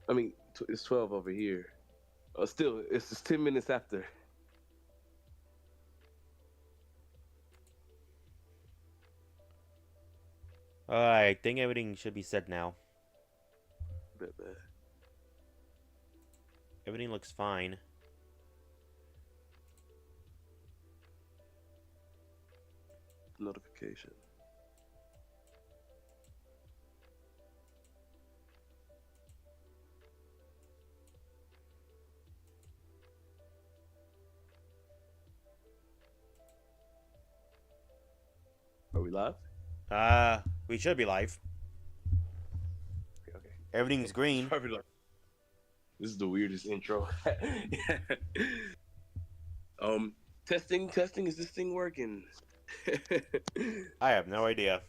I mean, it's 12 over here. Still, it's just 10 minutes after. Alright, I think everything should be set now. Bet, bet. Everything looks fine. Notification. Are we live? We should be live. Okay, okay. Everything's It's green. probably like this is the weirdest intro. um, testing, testing. Is this thing working? I have no idea.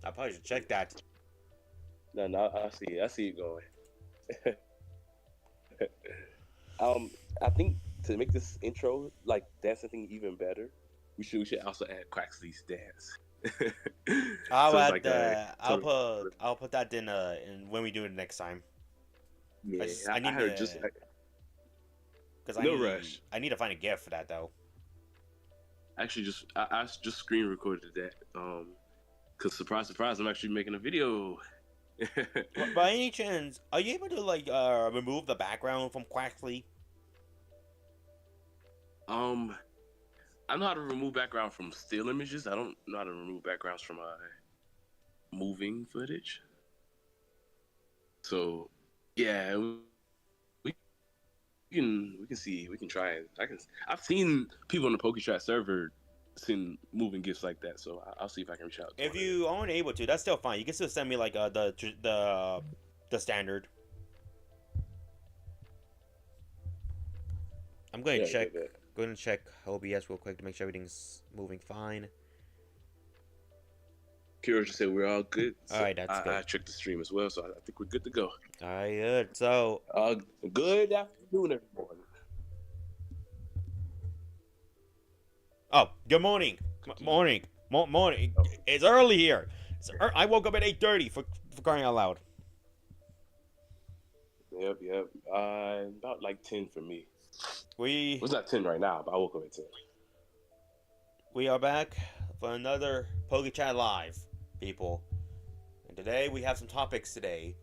I probably should check that. No, no, I see it. I see it going. I think to make this intro like dancing thing even better, we should also add Quaxley's dance. I'll So it's add like the. so, I'll put that in when we do it next time. yeah. I I need heard to just because no rush. I need to find a gift for that though. Actually, I just screen recorded that. Cause surprise, surprise, I'm actually making a video. By any chance, are you able to like remove the background from Quaxley? um, I know how to remove background from still images. I don't know how to remove backgrounds from moving footage. So yeah, we can see we can try it. I've seen people on the PokeChat server send moving gifts like that. So I'll see if I can reach out to If one of them. you aren't able to, that's still fine. You can still send me like the standard. I'm going to Yeah, check. yeah, yeah. Going to check OBS real quick to make sure everything's moving fine. Kira just said we're all good. All So right, that's I good. checked the stream as well, so I think we're good to go. All right, good. So, Uh, Good afternoon, everyone. oh, good morning, morning, morning. Oh, It's early here. I woke up at 8:30 for crying out loud. yep, yep. About like 10 for me. We Well, it's not 10 right now, but I woke up at 10. we are back for another PokeChat Live, people. And today we have some topics today.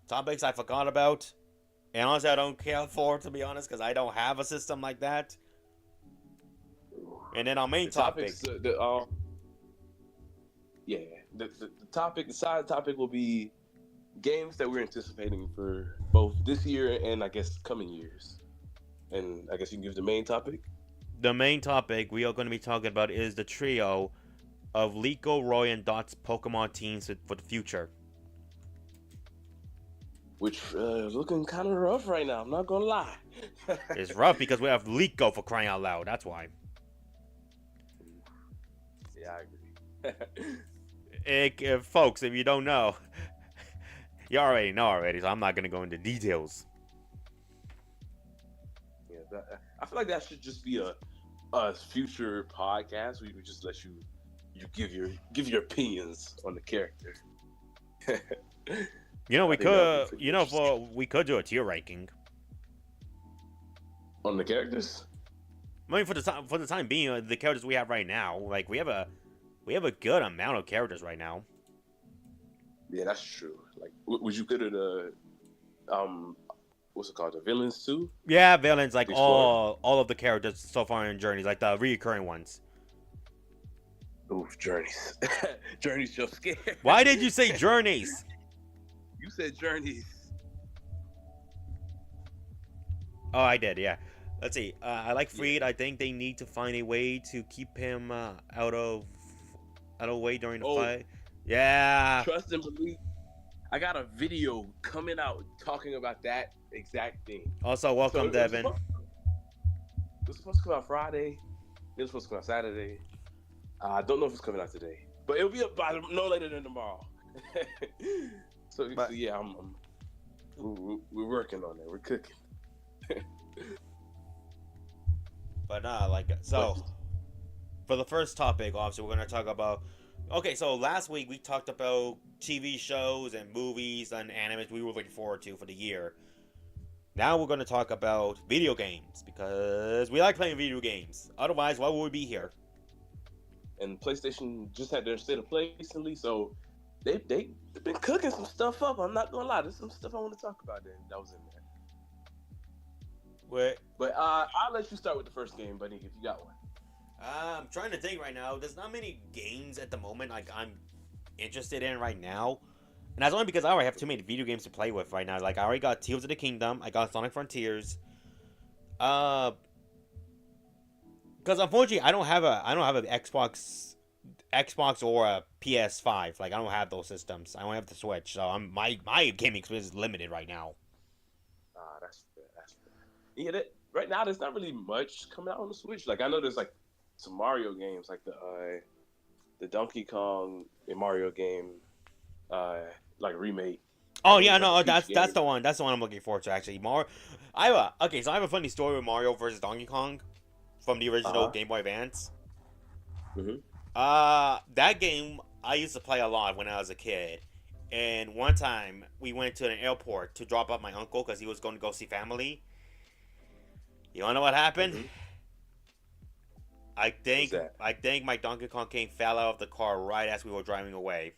Topics I forgot about. And honestly, I don't care for, to be honest, because I don't have a system like that. And then our main The topics, topic. yeah, the topic, the side topic will be games that we're anticipating for both this year and I guess coming years. And I guess you can give the main topic, The main topic we are going to be talking about is the trio of Liko, Roy, and Dot's Pokemon teams for the future. which is looking kind of rough right now. I'm not gonna lie. It's rough because we have Liko for crying out loud. That's why. Yeah, I agree. Folks, if you don't know, you already know already, so I'm not going to go into details. Yeah, I feel like that should just be a future podcast. We would just let you give your opinions on the character. You know, I we think that would be could, pretty you know, interesting. we could do a tier ranking. On the characters. I mean, for the time being, the characters we have right now, like we have a good amount of characters right now. Yeah, that's true. Like, would you consider the what's it called, the villains too? Yeah, villains like The Explorer. all of the characters so far in Journeys, like the recurring ones. Oof, journeys. Journeys just scared. Why did you say Journeys? You said journeys. Oh, I did. Yeah. Let's see. I like Yeah. Freed. I think they need to find a way to keep him out of way during the Oh, fight. Yeah. trust and believe. I got a video coming out talking about that exact thing. Also, So welcome, Devin. it was supposed to come out Friday. It was supposed to come out Saturday. I don't know if it's coming out today, but it'll be up by no later than tomorrow. so But yeah, we're working on it. We're cooking. like But so. For the first topic, obviously, we're gonna talk about Okay, so last week we talked about TV shows and movies and animes we were looking forward to for the year. Now we're going to talk about video games because we like playing video games. Otherwise, why would we be here? And PlayStation just had their state of play recently, so they've been cooking some stuff up. I'm not gonna lie, there's some stuff I want to talk about that was in there. But I'll let you start with the first game, buddy, if you got one. I'm trying to think right now. There's not many games at the moment like I'm interested in right now. And that's only because I already have too many video games to play with right now. Like I already got Tears of the Kingdom, I got Sonic Frontiers. Because unfortunately I don't have an Xbox or a PS5. Like I don't have those systems. I don't have the Switch, so my gaming experience is limited right now. That's fair. Yeah, right now there's not really much coming out on the Switch. Like I know there's like some Mario games, like the Donkey Kong and Mario game, like remake. Oh yeah, no, that's the one. That's the one I'm looking forward to actually. I have a funny story with Mario versus Donkey Kong from the original Game Boy Advance. That game I used to play a lot when I was a kid. And one time we went to an airport to drop off my uncle because he was going to go see family. You wanna know what happened? I think my Donkey Kong King fell out of the car right as we were driving away.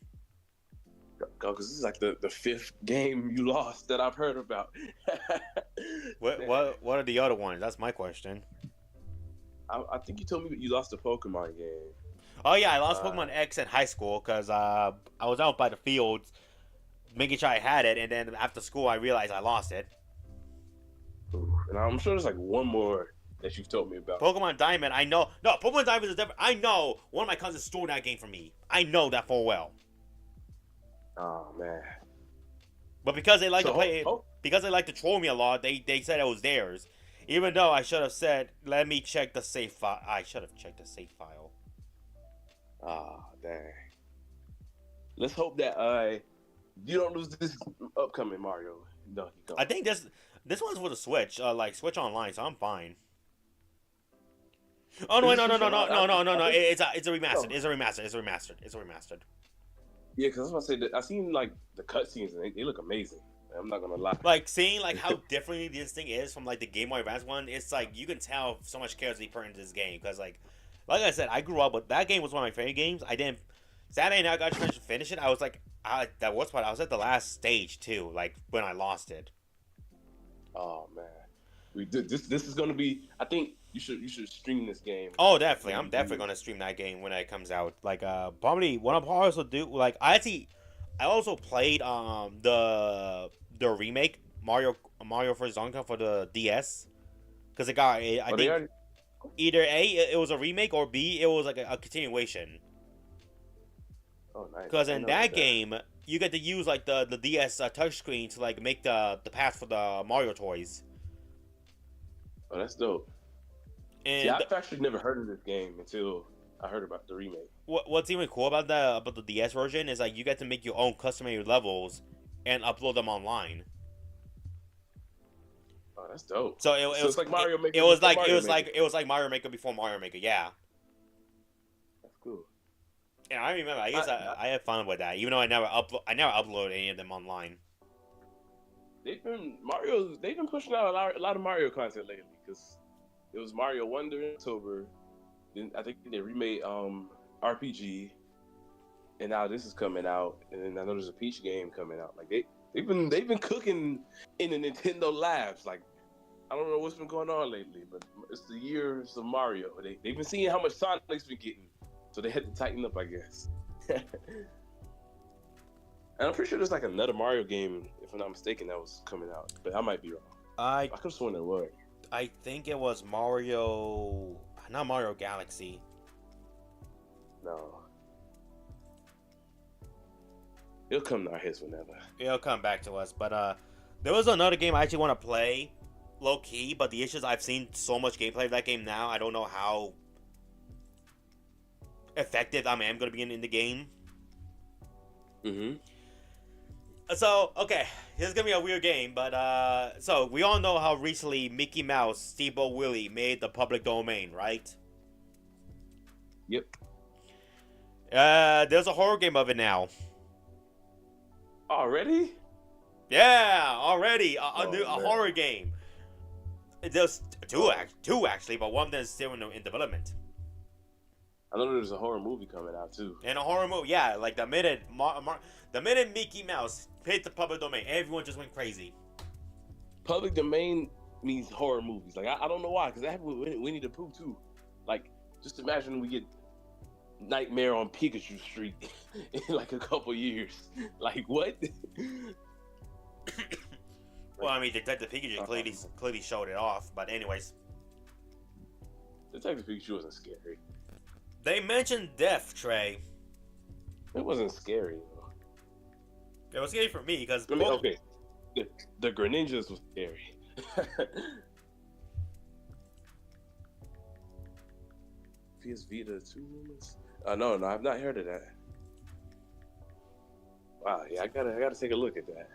Because this is like the fifth game you lost that I've heard about. What are the other ones? That's my question. I think you told me you lost a Pokemon game. Oh yeah, I lost Pokemon X in high school because I was out by the fields making sure I had it, and then after school I realized I lost it. Ooh, and I'm sure there's like one more that you've told me about. Pokemon Diamond, I know. No, Pokemon Diamond is different. I know one of my cousins stole that game from me. I know that full well. Oh man. But because they like to play, because they like to troll me a lot, they said it was theirs. Even though I should have said, "Let me check the save file." I should have checked the save file. Ah, dang. Let's hope that you don't lose this upcoming Mario Donkey Kong. I think this one's for the Switch, like Switch Online, so I'm fine. Oh no, no. It's a remastered. It's a remastered. Yeah, because I was about to say that I seen like the cutscenes and they look amazing. I'm not gonna lie. Like seeing like how differently this thing is from like the Game Boy Advance one, it's like you can tell so much care is being put into this game because like I said, I grew up with that game was one of my favorite games. I didn't Saturday night I got to finish it. I was like, that worst part. I was at the last stage too, like when I lost it. Oh man, we did this. This is gonna be. I think you should stream this game. Oh, definitely. I'm definitely gonna stream that game when it comes out. Like, probably what I'll also do. Like, I also played the remake Mario vs. Donkey Kong for the DS because it got I think either A it was a remake or B it was like a continuation. Oh, nice. Because in that game you get to use like the DS touchscreen to like make the path for the Mario toys. Oh, that's dope. And see, I've actually never heard of this game until I heard about the remake. What's even cool about the DS version is like you get to make your own custom-made levels and upload them online. Oh, that's dope. So it was like Mario Maker. It was like Mario Maker before Mario Maker. Yeah. That's cool. Yeah, I remember. I had fun with that, even though I never uploaded any of them online. They've been pushing out a lot of Mario content lately because it was Mario Wonder in October. Then I think they remade RPG, and now this is coming out. And then I know there's a Peach game coming out. Like they've been cooking in the Nintendo labs. Like I don't know what's been going on lately, but it's the years of Mario. They've been seeing how much Sonic's been getting, so they had to tighten up, I guess. And I'm pretty sure there's like another Mario game, if I'm not mistaken, that was coming out, but I might be wrong. I could have sworn there was. I think it was Mario, not Mario Galaxy. No. It'll come to our heads whenever. It'll come back to us. But there was another game I actually want to play, low key. But the issue is I've seen so much gameplay of that game now. I don't know how effective I am going to be in the game. Mm-hmm. So, okay, this is going to be a weird game, but, so, we all know how recently Mickey Mouse, Steamboat Willie made the public domain, right? Yep. There's a horror game of it now. Already? Yeah, already a Oh, man. horror game. There's two actually, but one of them is still in development. I know there's a horror movie coming out too. And a horror movie, yeah, like the minute Mickey Mouse hit the public domain, everyone just went crazy. Public domain means horror movies. Like I don't know why, because that happened with Winnie the Pooh too. Like just imagine we get Nightmare on Pikachu Street in like a couple years. Like what? Well, I mean, Detective Pikachu clearly showed it off. But anyways, Detective Pikachu wasn't scary. They mentioned death, Trey. It wasn't scary though. It was scary for me because okay, the Greninjas was scary. PS Vita 2 moments? No, I've not heard of that. Wow, yeah, I gotta take a look at that.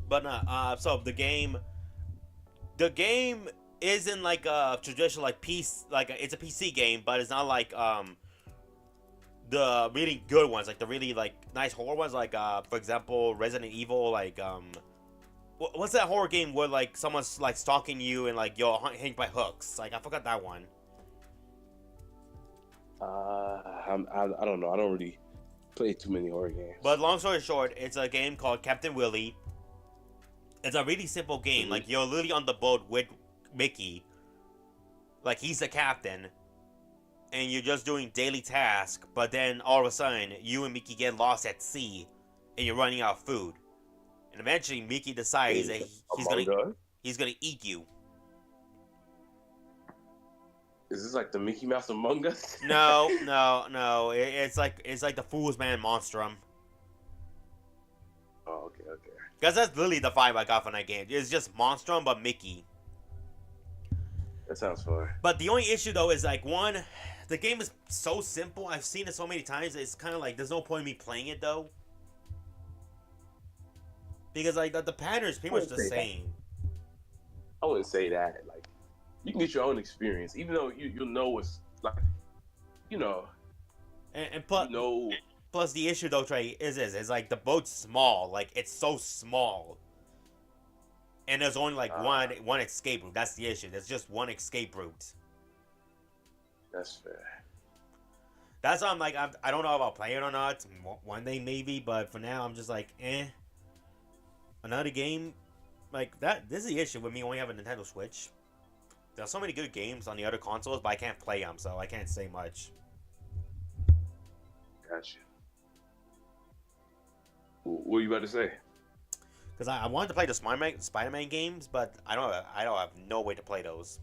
But so the game isn't like a traditional like it's a PC game, but it's not like the really good ones, like the really like nice horror ones, like for example Resident Evil, like what's that horror game where like someone's like stalking you and like you're hanged by hooks? Like I forgot that one. I don't know. I don't really play too many horror games. But long story short, it's a game called Captain Willy. It's a really simple game. Mm-hmm. Like you're literally on the boat with Mickey. Like he's the captain. And you're just doing daily tasks, but then all of a sudden, you and Mickey get lost at sea, and you're running out of food. And eventually, Mickey decides that he's gonna eat you. Is this like the Mickey Mouse Among Us? No. It's like the Fool's Man Monstrum. Oh, okay. Because that's literally the vibe I got from that game. It's just Monstrum, but Mickey. That sounds fun. But the only issue though is like the game is so simple. I've seen it so many times. It's kind of like there's no point in me playing it though, because like the pattern is pretty much the same. I wouldn't say that. Like you can get your own experience, even though you'll know what's like, you know. And plus, plus the issue though, Trey, is like the boat's small. Like it's so small. And there's only like one escape route. That's the issue. There's just one escape route. That's fair. That's why I'm like, I don't know about playing it or not. One day maybe, but for now I'm just like, Another game like that. This is the issue with me only having a Nintendo Switch. There's so many good games on the other consoles, but I can't play them, so I can't say much. Gotcha. What are you about to say? Because I wanted to play the Spider-Man games, but I don't have no way to play those.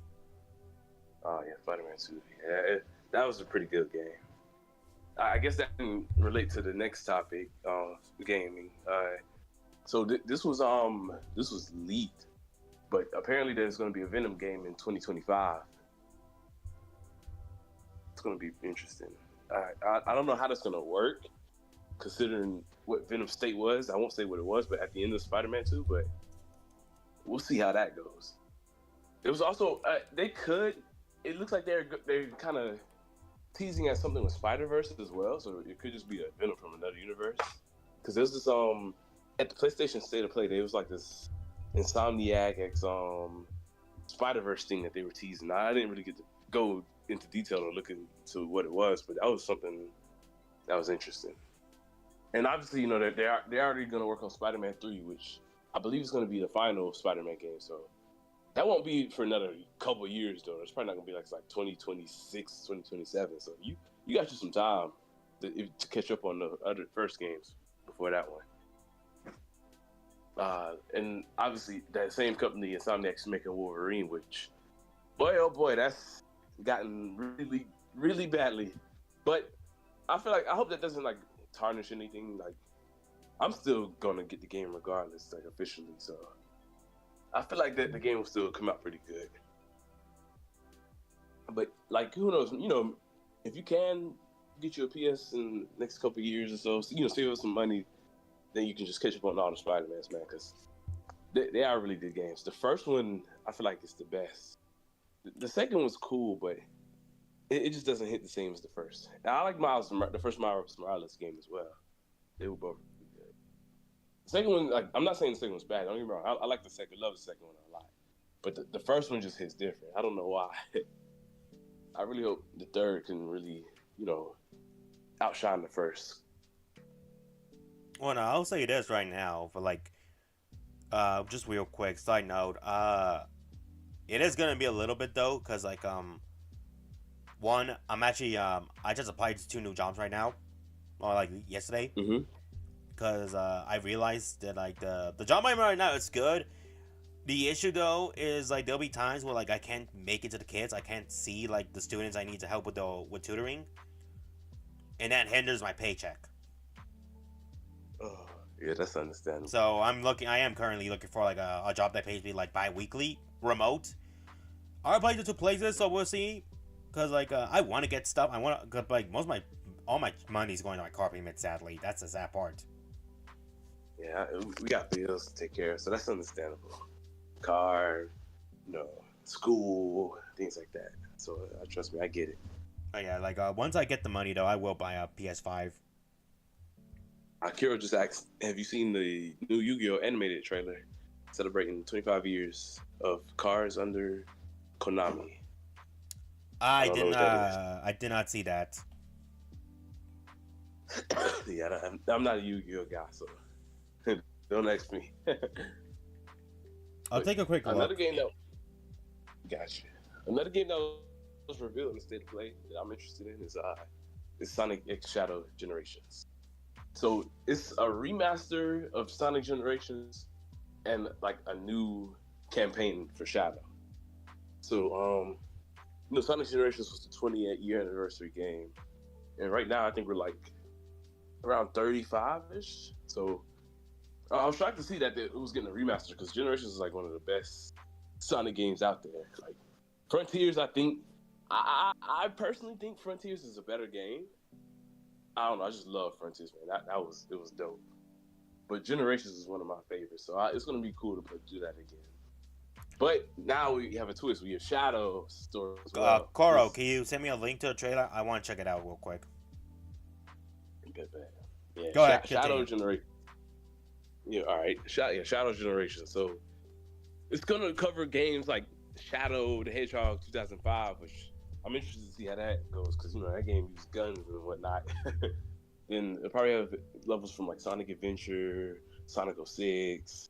Oh yeah, Spider-Man 2. Yeah, that was a pretty good game. I guess that can relate to the next topic, gaming. So this was leaked, but apparently there's going to be a Venom game in 2025. It's going to be interesting. I don't know how that's going to work, considering what Venom's state was. I won't say what it was, but at the end of Spider-Man 2, but we'll see how that goes. It was also it looks like they're kind of teasing at something with Spider-Verse as well, so it could just be a Venom from another universe. Because there's this at the PlayStation State of Play, there was like this Insomniac X Spider-Verse thing that they were teasing. I didn't really get to go into detail or look into what it was, but that was something that was interesting. And obviously, you know, they're already going to work on Spider-Man 3, which I believe is going to be the final Spider-Man game. So that won't be for another couple of years, though. It's probably not going to be like 2026, 2027. So you got you some time to catch up on the other first games before that one. And obviously, that same company, Insomniac's making Wolverine, which, boy, oh boy, that's gotten really, really badly. But I feel like, I hope that doesn't like tarnish anything. Like, I'm still gonna get the game regardless, like officially. So I feel like that the game will still come out pretty good. But like, who knows? You know, if you can get you a PS in the next couple of years or so, you know, save up some money, then you can just catch up on all the Spider-Mans, man, because they are really good games. The first one, I feel like it's the best. The second was cool, but it just doesn't hit the same as the first. And I like the first Miles Morales game as well. They were both really good. The second one, like, I'm not saying the second one's bad. Don't get me wrong. I like the second, love the second one a lot. But the first one just hits different. I don't know why. I really hope the third can really, outshine the first. Well, no, I'll say this right now for like, just real quick side note. It is gonna be a little bit though, cause like one, I'm actually I just applied to 2 new jobs right now, or like yesterday, because I realized that like the job I'm in right now is good. The issue though is like there'll be times where like I can't make it to the kids. I can't see like the students I need to help with tutoring, and that hinders my paycheck. Oh, yeah, that's understandable. So I am currently looking for like a job that pays me like bi-weekly, remote. I applied to 2 places, so we'll see. Cause like I want to get stuff. I want to, like all my money's going to my car payment. Sadly, that's the sad part. Yeah, we got bills to take care of, so that's understandable. Car, school, things like that. So trust me, I get it. Oh yeah, like once I get the money though, I will buy a PS5. Akira just asked, have you seen the new Yu-Gi-Oh animated trailer celebrating 25 years of cards under Konami? I did not see that. Yeah, I'm not a Yu-Gi-Oh guy, so don't ask me. I'll take a quick look. Another game that was revealed in the state of play that I'm interested in is Sonic X Shadow Generations. So it's a remaster of Sonic Generations and like a new campaign for Shadow. So Sonic Generations was the 28-year anniversary game, and right now I think we're like around 35ish. So I was shocked to see that it was getting a remaster because Generations is like one of the best Sonic games out there. Like Frontiers, I personally think Frontiers is a better game. I don't know. I just love Frontiers, man. It was dope. But Generations is one of my favorites, so it's gonna be cool to do that again. But now we have a twist. We have Shadow story as well. Coro, can you send me a link to the trailer? I want to check it out real quick. Yeah, go ahead. Shadow Generation. Yeah, all right. Shadow Generation. So it's gonna cover games like Shadow the Hedgehog 2005, which I'm interested to see how that goes because that game uses guns and whatnot. Then it'll probably have levels from like Sonic Adventure, Sonic 06.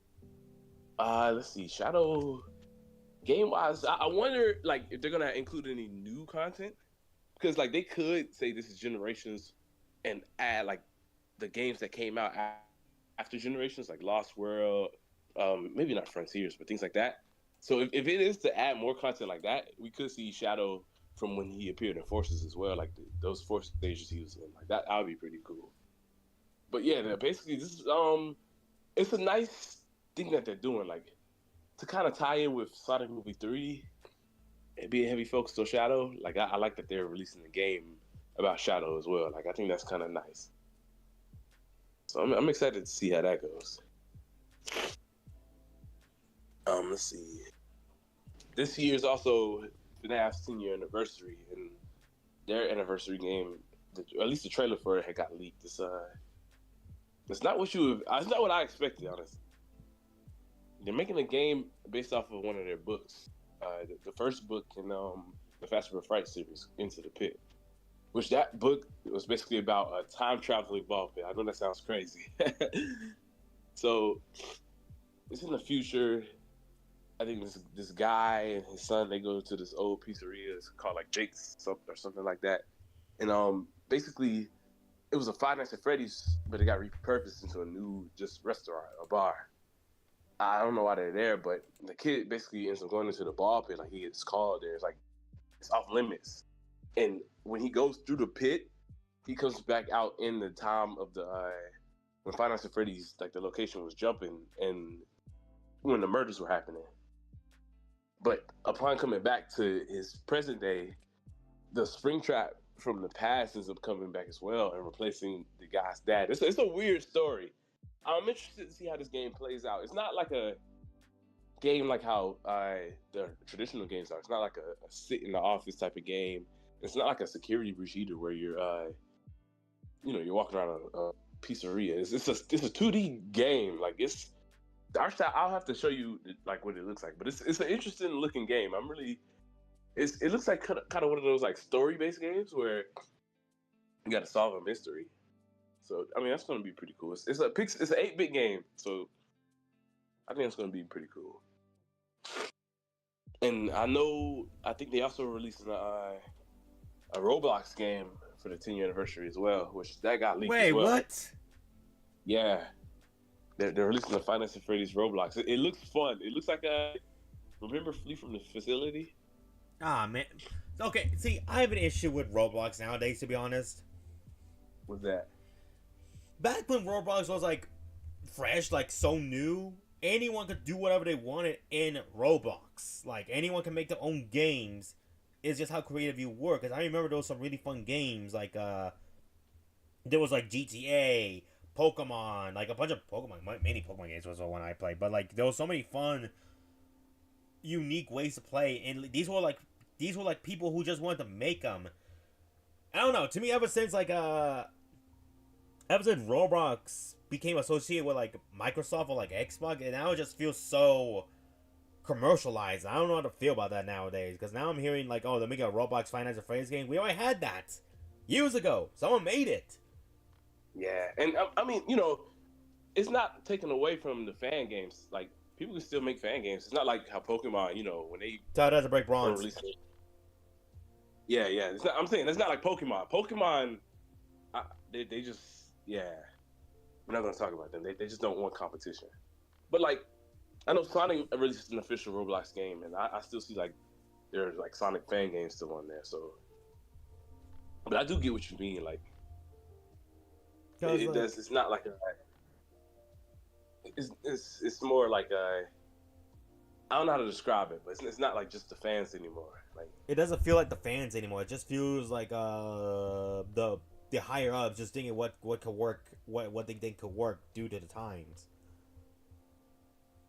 Let's see, Shadow game wise, I wonder like if they're gonna include any new content because like they could say this is Generations and add like the games that came out after Generations, like Lost World, maybe not Frontiers, but things like that. So if it is to add more content like that, we could see Shadow from when he appeared in Forces as well, like those Force stages he was in, like that would be pretty cool. But yeah, basically this is it's a nice thing that they're doing, like to kind of tie in with Sonic Movie 3 and being heavy focused on Shadow. Like I like that they're releasing the game about Shadow as well. Like I think that's kind of nice. So I'm excited to see how that goes. Let's see. This year is also FNAF's 10-year anniversary, and their anniversary game, at least the trailer for it, had got leaked. It's not it's not what I expected, honestly. They're making a game based off of one of their books. The first book in the Fast and Fright series, Into the Pit, which that book was basically about a time traveling ball pit. I know that sounds crazy. So it's in the future. I think this guy and his son, they go to this old pizzeria. It's called like Jake's or something like that. And basically, it was a Five Nights at Freddy's, but it got repurposed into a new just restaurant, a bar. I don't know why they're there, but the kid basically ends up going into the ball pit. Like he gets called there. It's like it's off limits. And when he goes through the pit, he comes back out in the time of the when Five Nights at Freddy's, like the location was jumping and when the murders were happening. But upon coming back to his present day, the Springtrap from the past ends up coming back as well and replacing the guy's dad. It's a weird story. I'm interested to see how this game plays out. It's not like a game like how the traditional games are. It's not like a sit in the office type of game. It's not like a security breach either, where you're you're walking around a pizzeria. It's a 2D game. Like it's the art style. I'll have to show you like what it looks like, but it's an interesting looking game. It looks like kind of one of those like story based games where you got to solve a mystery. So I mean that's gonna be pretty cool. It's an 8-bit game, so I think it's gonna be pretty cool. And I think they also released a Roblox game for the 10-year anniversary as well, which that got leaked as well. Wait, what? Yeah, they're releasing the Five Nights at Freddy's Roblox. It looks fun. It looks like remember Flee from the Facility? Ah, man. Okay, see, I have an issue with Roblox nowadays, to be honest. What's that? Back when Roblox was, like, fresh, like, so new, anyone could do whatever they wanted in Roblox. Like, anyone can make their own games. It's just how creative you were. Because I remember there was some really fun games, like, there was, like, GTA, Pokemon, like, a bunch of Pokemon, many Pokemon games was the one I played. But, like, there was so many fun, unique ways to play. And these were, like, people who just wanted to make them. I don't know. To me, ever since Roblox became associated with like Microsoft or like Xbox, and now it just feels so commercialized. I don't know how to feel about that nowadays, because now I'm hearing like, oh, they're making a Roblox Five Nights at Freddy's game. We already had that years ago. Someone made it. Yeah, and I mean, it's not taken away from the fan games. Like people can still make fan games. It's not like how Pokemon, when they So it doesn't break bronze. Yeah. I'm saying it's not like Pokemon. Pokemon, they just we're not gonna talk about them. They just don't want competition. But like, I know Sonic released an official Roblox game, and I still see like there's like Sonic fan games still on there. So, but I do get what you mean. Like, it's not like it's more like I don't know how to describe it, but it's not like just the fans anymore. Like it doesn't feel like the fans anymore. It just feels like the higher ups just thinking what could work, what they think could work due to the times.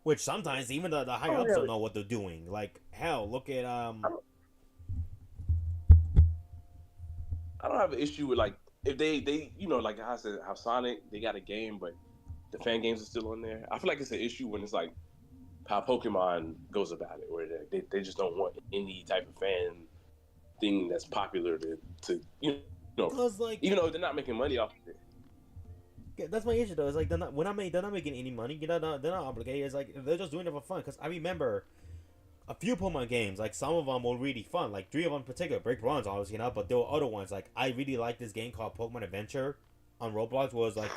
Which sometimes even the higher ups don't know what they're doing. Like hell, look at I don't have an issue with like if they like how I said how Sonic they got a game but the fan games are still on there. I feel like it's an issue when it's like how Pokemon goes about it, where they just don't want any type of fan thing that's popular to Cause like, even though they're not making money off of it. Yeah, that's my issue though. It's like they're not making any money. They're not obligated. It's like they're just doing it for fun. Cause I remember a few Pokemon games. Like some of them were really fun. Like 3 of them in particular, break bronze, obviously, but there were other ones. Like I really liked this game called Pokemon Adventure on Roblox. Was like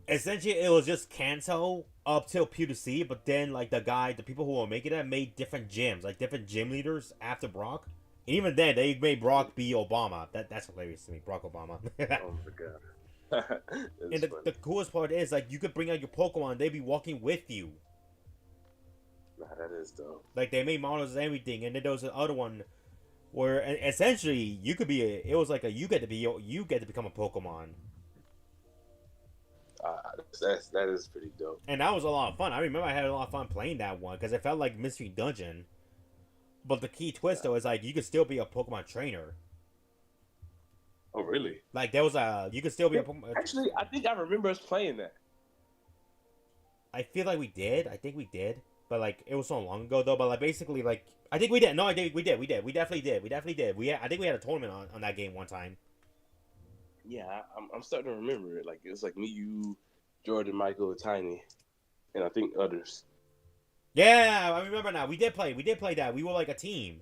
essentially it was just Kanto up till P2C, but then like the people who were making that made different gyms, like different gym leaders after Brock. And even then, they made Brock be Obama. That's hilarious to me, Brock Obama. Oh my god! And the coolest part is like you could bring out your Pokemon, they'd be walking with you. Nah, that is dope. Like they made models and everything, and then there was the other one where essentially you could be you get to become a Pokemon. That is pretty dope. And that was a lot of fun. I remember I had a lot of fun playing that one because it felt like Mystery Dungeon. But the key twist though is like you could still be a Pokemon trainer. Oh really? Like there was you could still be a Pokemon. Actually, I think I remember us playing that. I feel like we did. I think we did. But like it was so long ago though. But like basically like I think we did. No, I think we did. We definitely did. I think we had a tournament on that game one time. Yeah, I'm starting to remember it. Like it was like me, you, Jordan, Michael, Tiny, and I think others. Yeah, I remember now. We did play that. We were like a team.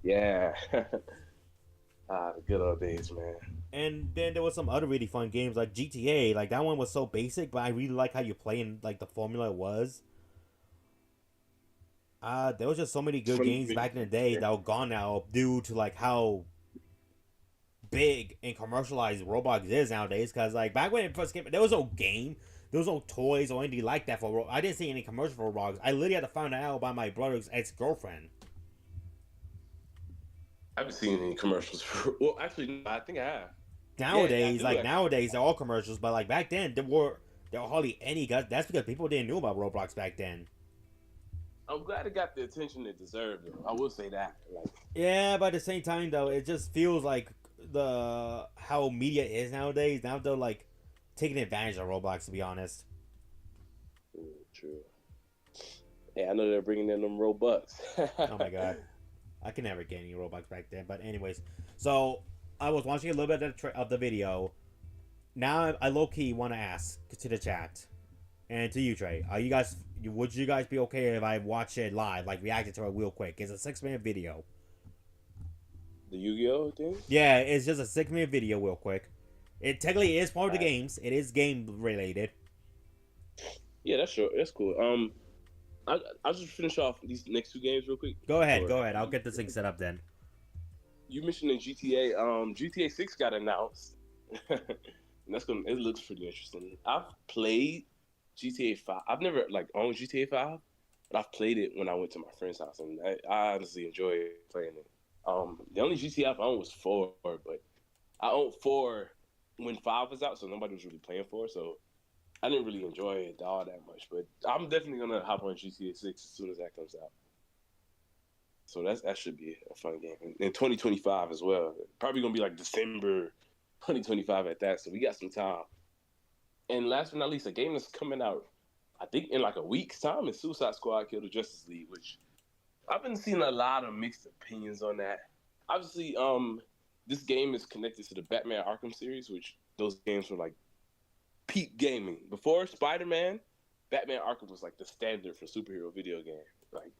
Yeah. The good old days, man. And then there was some other really fun games like GTA. Like that one was so basic, but I really like how you play and like the formula it was. There was just so many good games back in the day that were gone now due to like how big and commercialized Roblox is nowadays. Cause like back when it first came, there was no game. There was no toys or anything like that for Roblox. I didn't see any commercial for Roblox. I literally had to find out by my brother's ex-girlfriend. I haven't seen any commercials for. Well, actually, I think I have. Nowadays, nowadays they're all commercials, but like back then there were hardly any. That's because people didn't know about Roblox back then. I'm glad it got the attention it deserved. Though. I will say that. Like, Yeah, but at the same time though, it just feels like the how media is nowadays. Now they're like taking advantage of Roblox. To be honest. true. Yeah, I know they're bringing in them Robux. Oh my god, I can never get any Roblox back then. But anyways, so I was watching a little bit of the video. Now I low key want to ask to the chat and to you, Trey. Are you guys? Would you guys be okay if I watch it live, like reacted to it real quick? It's a 6 minute video. The Yu-Gi-Oh thing? Yeah, it's just a 6 minute video, real quick. It technically is part of the games. It is game related. Yeah, that's sure. That's cool. I'll just finish off these next two games real quick. Go ahead. I'll get this thing set up then. You mentioned the GTA. GTA 6 got announced. And it looks pretty interesting. I've played GTA 5. I've never owned GTA 5, but I've played it when I went to my friend's house, and I honestly enjoy playing it. The only GTA I've owned was 4, but I owned 4 when 5 was out, so nobody was really playing 4, so I didn't really enjoy it all that much. But I'm definitely gonna hop on GTA 6 as soon as that comes out. So that should be a fun game. In 2025 as well. Probably gonna be like December 2025 at that, so we got some time. And last but not least, a game that's coming out, I think in like a week's time, is Suicide Squad Kill the Justice League, which I've been seeing a lot of mixed opinions on that. Obviously, this game is connected to the Batman Arkham series, which those games were like peak gaming. Before Spider-Man, Batman Arkham was like the standard for superhero video game. Like,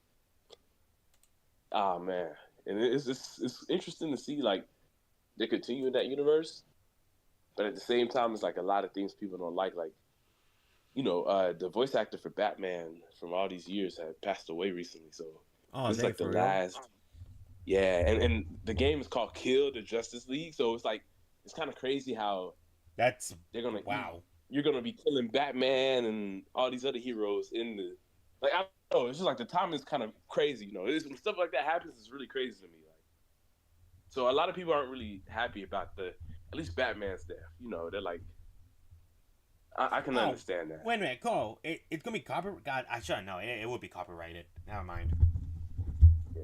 oh man, and it's interesting to see like they continue in that universe, but at the same time, it's like a lot of things people don't like. Like, the voice actor for Batman from all these years had passed away recently, so it's like the last. Yeah, and the game is called Kill the Justice League, so it's like it's kind of crazy how they're gonna you're gonna be killing Batman and all these other heroes in the I don't know, it's just like the time is kind of crazy, when stuff like that happens, it's really crazy to me. Like, so a lot of people aren't really happy about at least Batman's death. They're like, I can understand that. Wait a minute, Cole, it's gonna be copyrighted. God, I shouldn't know. It would be copyrighted. Never mind. Yeah.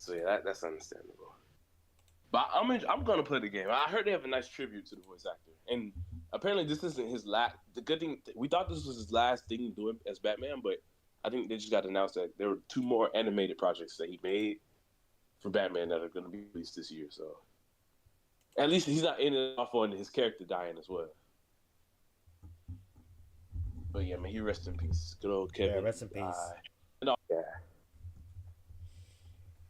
So yeah, that's understandable. But I'm gonna play the game. I heard they have a nice tribute to the voice actor, and apparently this isn't his last. The good thing, we thought this was his last thing doing as Batman, but I think they just got announced that there were 2 more animated projects that he made for Batman that are gonna be released this year. So at least he's not ending off on his character dying as well. But yeah, man, he rest in peace. Good old Kevin. Yeah, rest in peace. Yeah.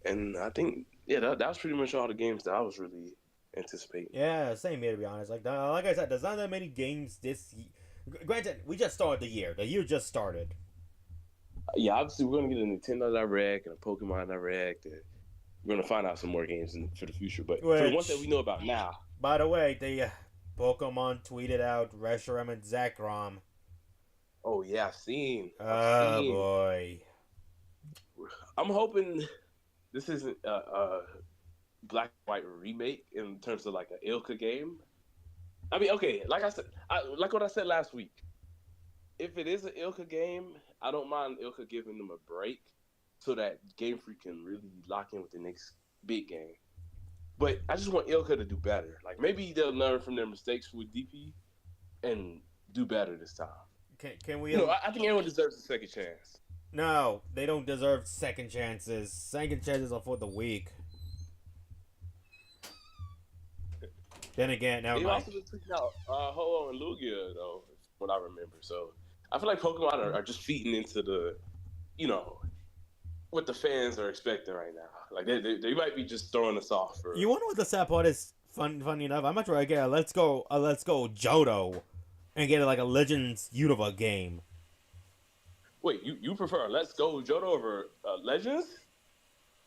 And I think, that was pretty much all the games that I was really anticipating. Yeah, same here, to be honest. Like I said, there's not that many games this year. Granted, we just started the year. The year just started. Yeah, obviously we're going to get a Nintendo Direct and a Pokemon Direct. And we're going to find out some more games for the future. But for the ones that we know about now. By the way, the Pokemon tweeted out Reshiram and Zekrom. Oh, yeah, I've seen. Boy. I'm hoping this isn't a black and white remake in terms of like an Ilka game. I mean, okay, like I said, like what I said last week. If it is an Ilka game, I don't mind Ilka giving them a break so that Game Freak can really lock in with the next big game. But I just want Ilka to do better. Like, maybe they'll learn from their mistakes with DP and do better this time. Can we? I think everyone deserves a second chance. No, they don't deserve second chances. Second chances are for the weak. Then again, now they also just tweeted out Ho-Oh and Lugia, though, what I remember. So I feel like Pokemon are just feeding into the, what the fans are expecting right now. Like they might be just throwing us off. You wonder what the sad part is? Funny enough, I'm much rather get a Let's Go Johto, and get like a Legends Unova game. Wait, you prefer a Let's Go Johto over Legends?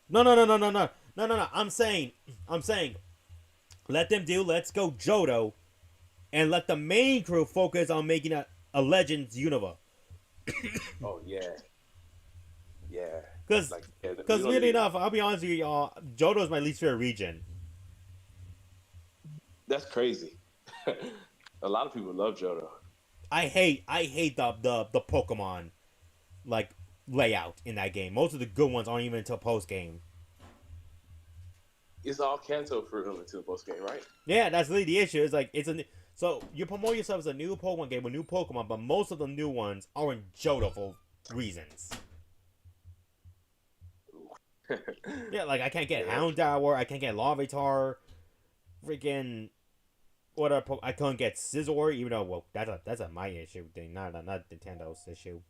No. I'm saying, let them do Let's Go Johto, and let the main crew focus on making a Legends Unova. Oh yeah. Because weirdly enough, I'll be honest with you, y'all, Johto is my least favorite region. That's crazy. A lot of people love Johto. I hate the Pokemon. Like, layout in that game. Most of the good ones aren't even until post game. It's all Kanto for real until post game, right? Yeah, that's really the issue. It's like so you promote yourself as a new Pokemon game with new Pokemon, but most of the new ones are in Johto for reasons. Yeah, like I can't get Houndour, I can't get Larvitar, freaking I couldn't get Scizor, even though that's a my issue thing, not Nintendo's issue.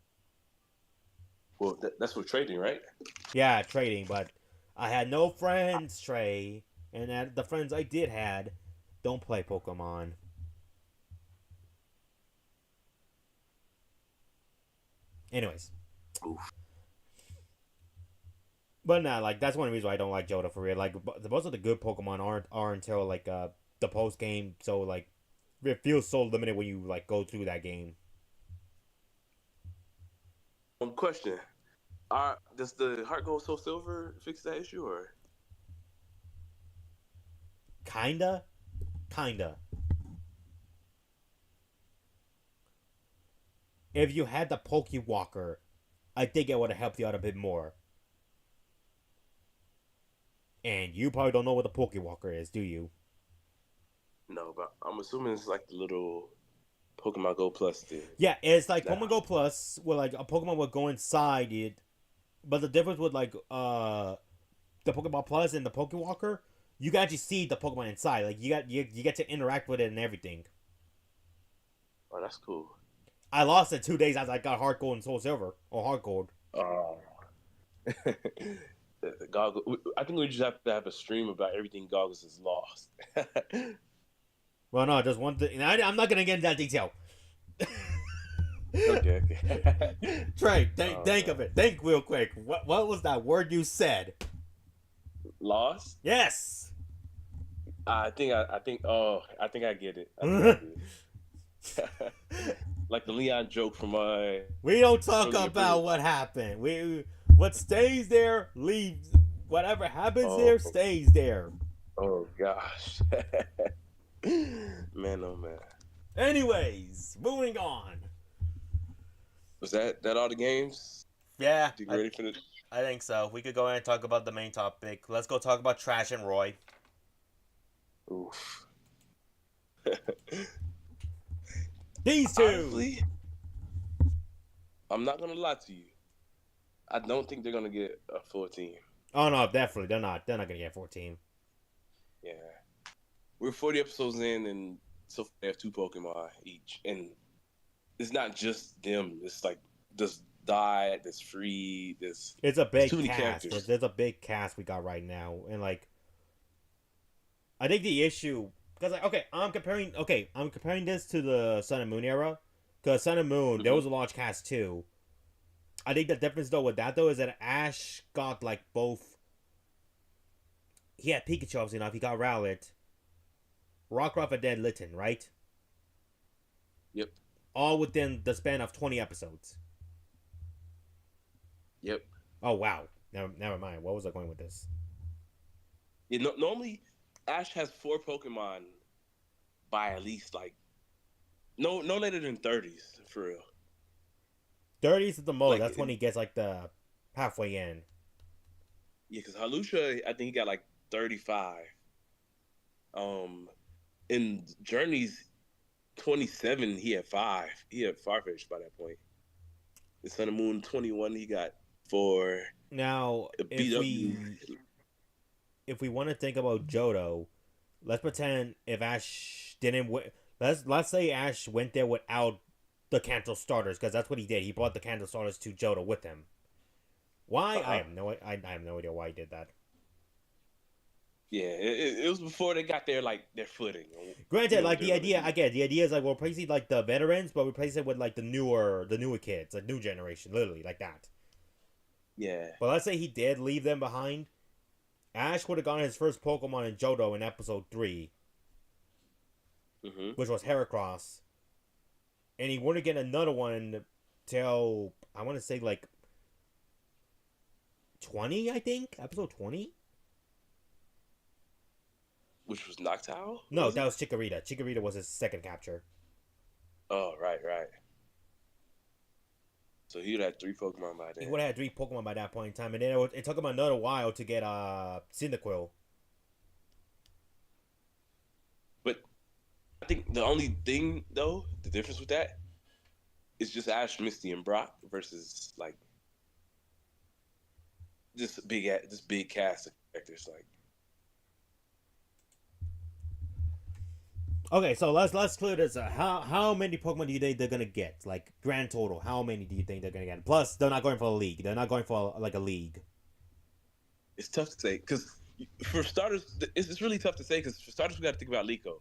Well, that's for trading, right? Yeah, trading, but I had no friends, Trey, and the friends I did had don't play Pokemon. Anyways. Oof. But nah, like that's one reason why I don't like Johto for real. Like most of the good Pokemon aren't until like the post game, so like it feels so limited when you like go through that game. Question: does the Heart Gold Soul Silver fix that issue, or Kinda. If you had the Pokewalker, I think it would have helped you out a bit more. And you probably don't know what the Pokewalker is, do you? no? But I'm assuming it's like the little Pokemon Go Plus thing. Yeah, it's like Pokemon Go Plus, where like a Pokemon would go inside it. But the difference with like the Pokemon Plus and the Pokewalker, you can actually see the Pokemon inside. Like you get to interact with it and everything. Oh, that's cool. I lost it 2 days after I got Heart Gold and Soul Silver or Heart Gold. Goggles. I think we just have to have a stream about everything Goggles is lost. Well, no, just one thing. I'm not gonna get into that detail. Okay. Trey, think of it. Think real quick. What was that word you said? Lost? Yes. I think I get it. Like the Leon joke from we don't talk about what happened. What stays there leaves. Whatever happens there stays there. Oh gosh. Man, oh man. Anyways, moving on. Was that all the games? Yeah. You ready for this? I think so. We could go ahead and talk about the main topic. Let's go talk about Trash and Roy. Oof. These two. Honestly, I'm not gonna lie to you. I don't think they're gonna get a full team. Oh no, definitely they're not. They're not gonna get 14. Yeah, we're 40 episodes in, and so far they have 2 Pokemon each, and it's not just them. It's like this diet, this free, this. It's a big too many cast. characters. There's a big cast we got right now, and like, I think the issue because like I'm comparing this to the Sun and Moon era, because Sun and Moon there was a large cast too. I think the difference though with that though is that Ash got like both. He had Pikachu obviously enough. He got Rowlet, Rockruff, and then Litten, right? Yep. All within the span of 20 episodes. Yep. Oh wow. Never mind. What was I going with this? Yeah, normally Ash has 4 Pokemon by at least like no later than 30s for real. 30s is the most. Like, that's when he gets like the halfway in. Yeah, because Halusha, I think he got like 35. In Journey's 27, he had 5. He had Farfetch'd by that point. The Sun and Moon 21, he got 4. Now, if we want to think about Johto, let's pretend if Ash didn't. Let's say Ash went there without the Kanto starters, because that's what he did. He brought the Kanto starters to Johto with him. Why? I have no idea why he did that. Yeah, it was before they got their footing. Granted, like the idea is like we're replacing like the veterans, but replace it with like the newer kids, like new generation, literally like that. Yeah. But let's say he did leave them behind. Ash would have gotten his first Pokemon in Johto in episode 3, which was Heracross, and he wouldn't get another one till I want to say like 20, I think episode 20. Which was Noctowl? No, that was Chikorita. Chikorita was his second capture. Oh, right. So he would have 3 Pokemon by He then. would have had 3 Pokemon by that point in time, and then it took him another while to get Cyndaquil. But I think the only thing though, the difference with that is just Ash, Misty, and Brock versus like this big cast of characters. Like Okay, so let's clear this up. How many Pokemon do you think they're gonna get? Like grand total, how many do you think they're gonna get? Plus, they're not going for a league. They're not going for like a league. it's tough to say because for starters, it's really tough to say because for starters, we got to think about Liko.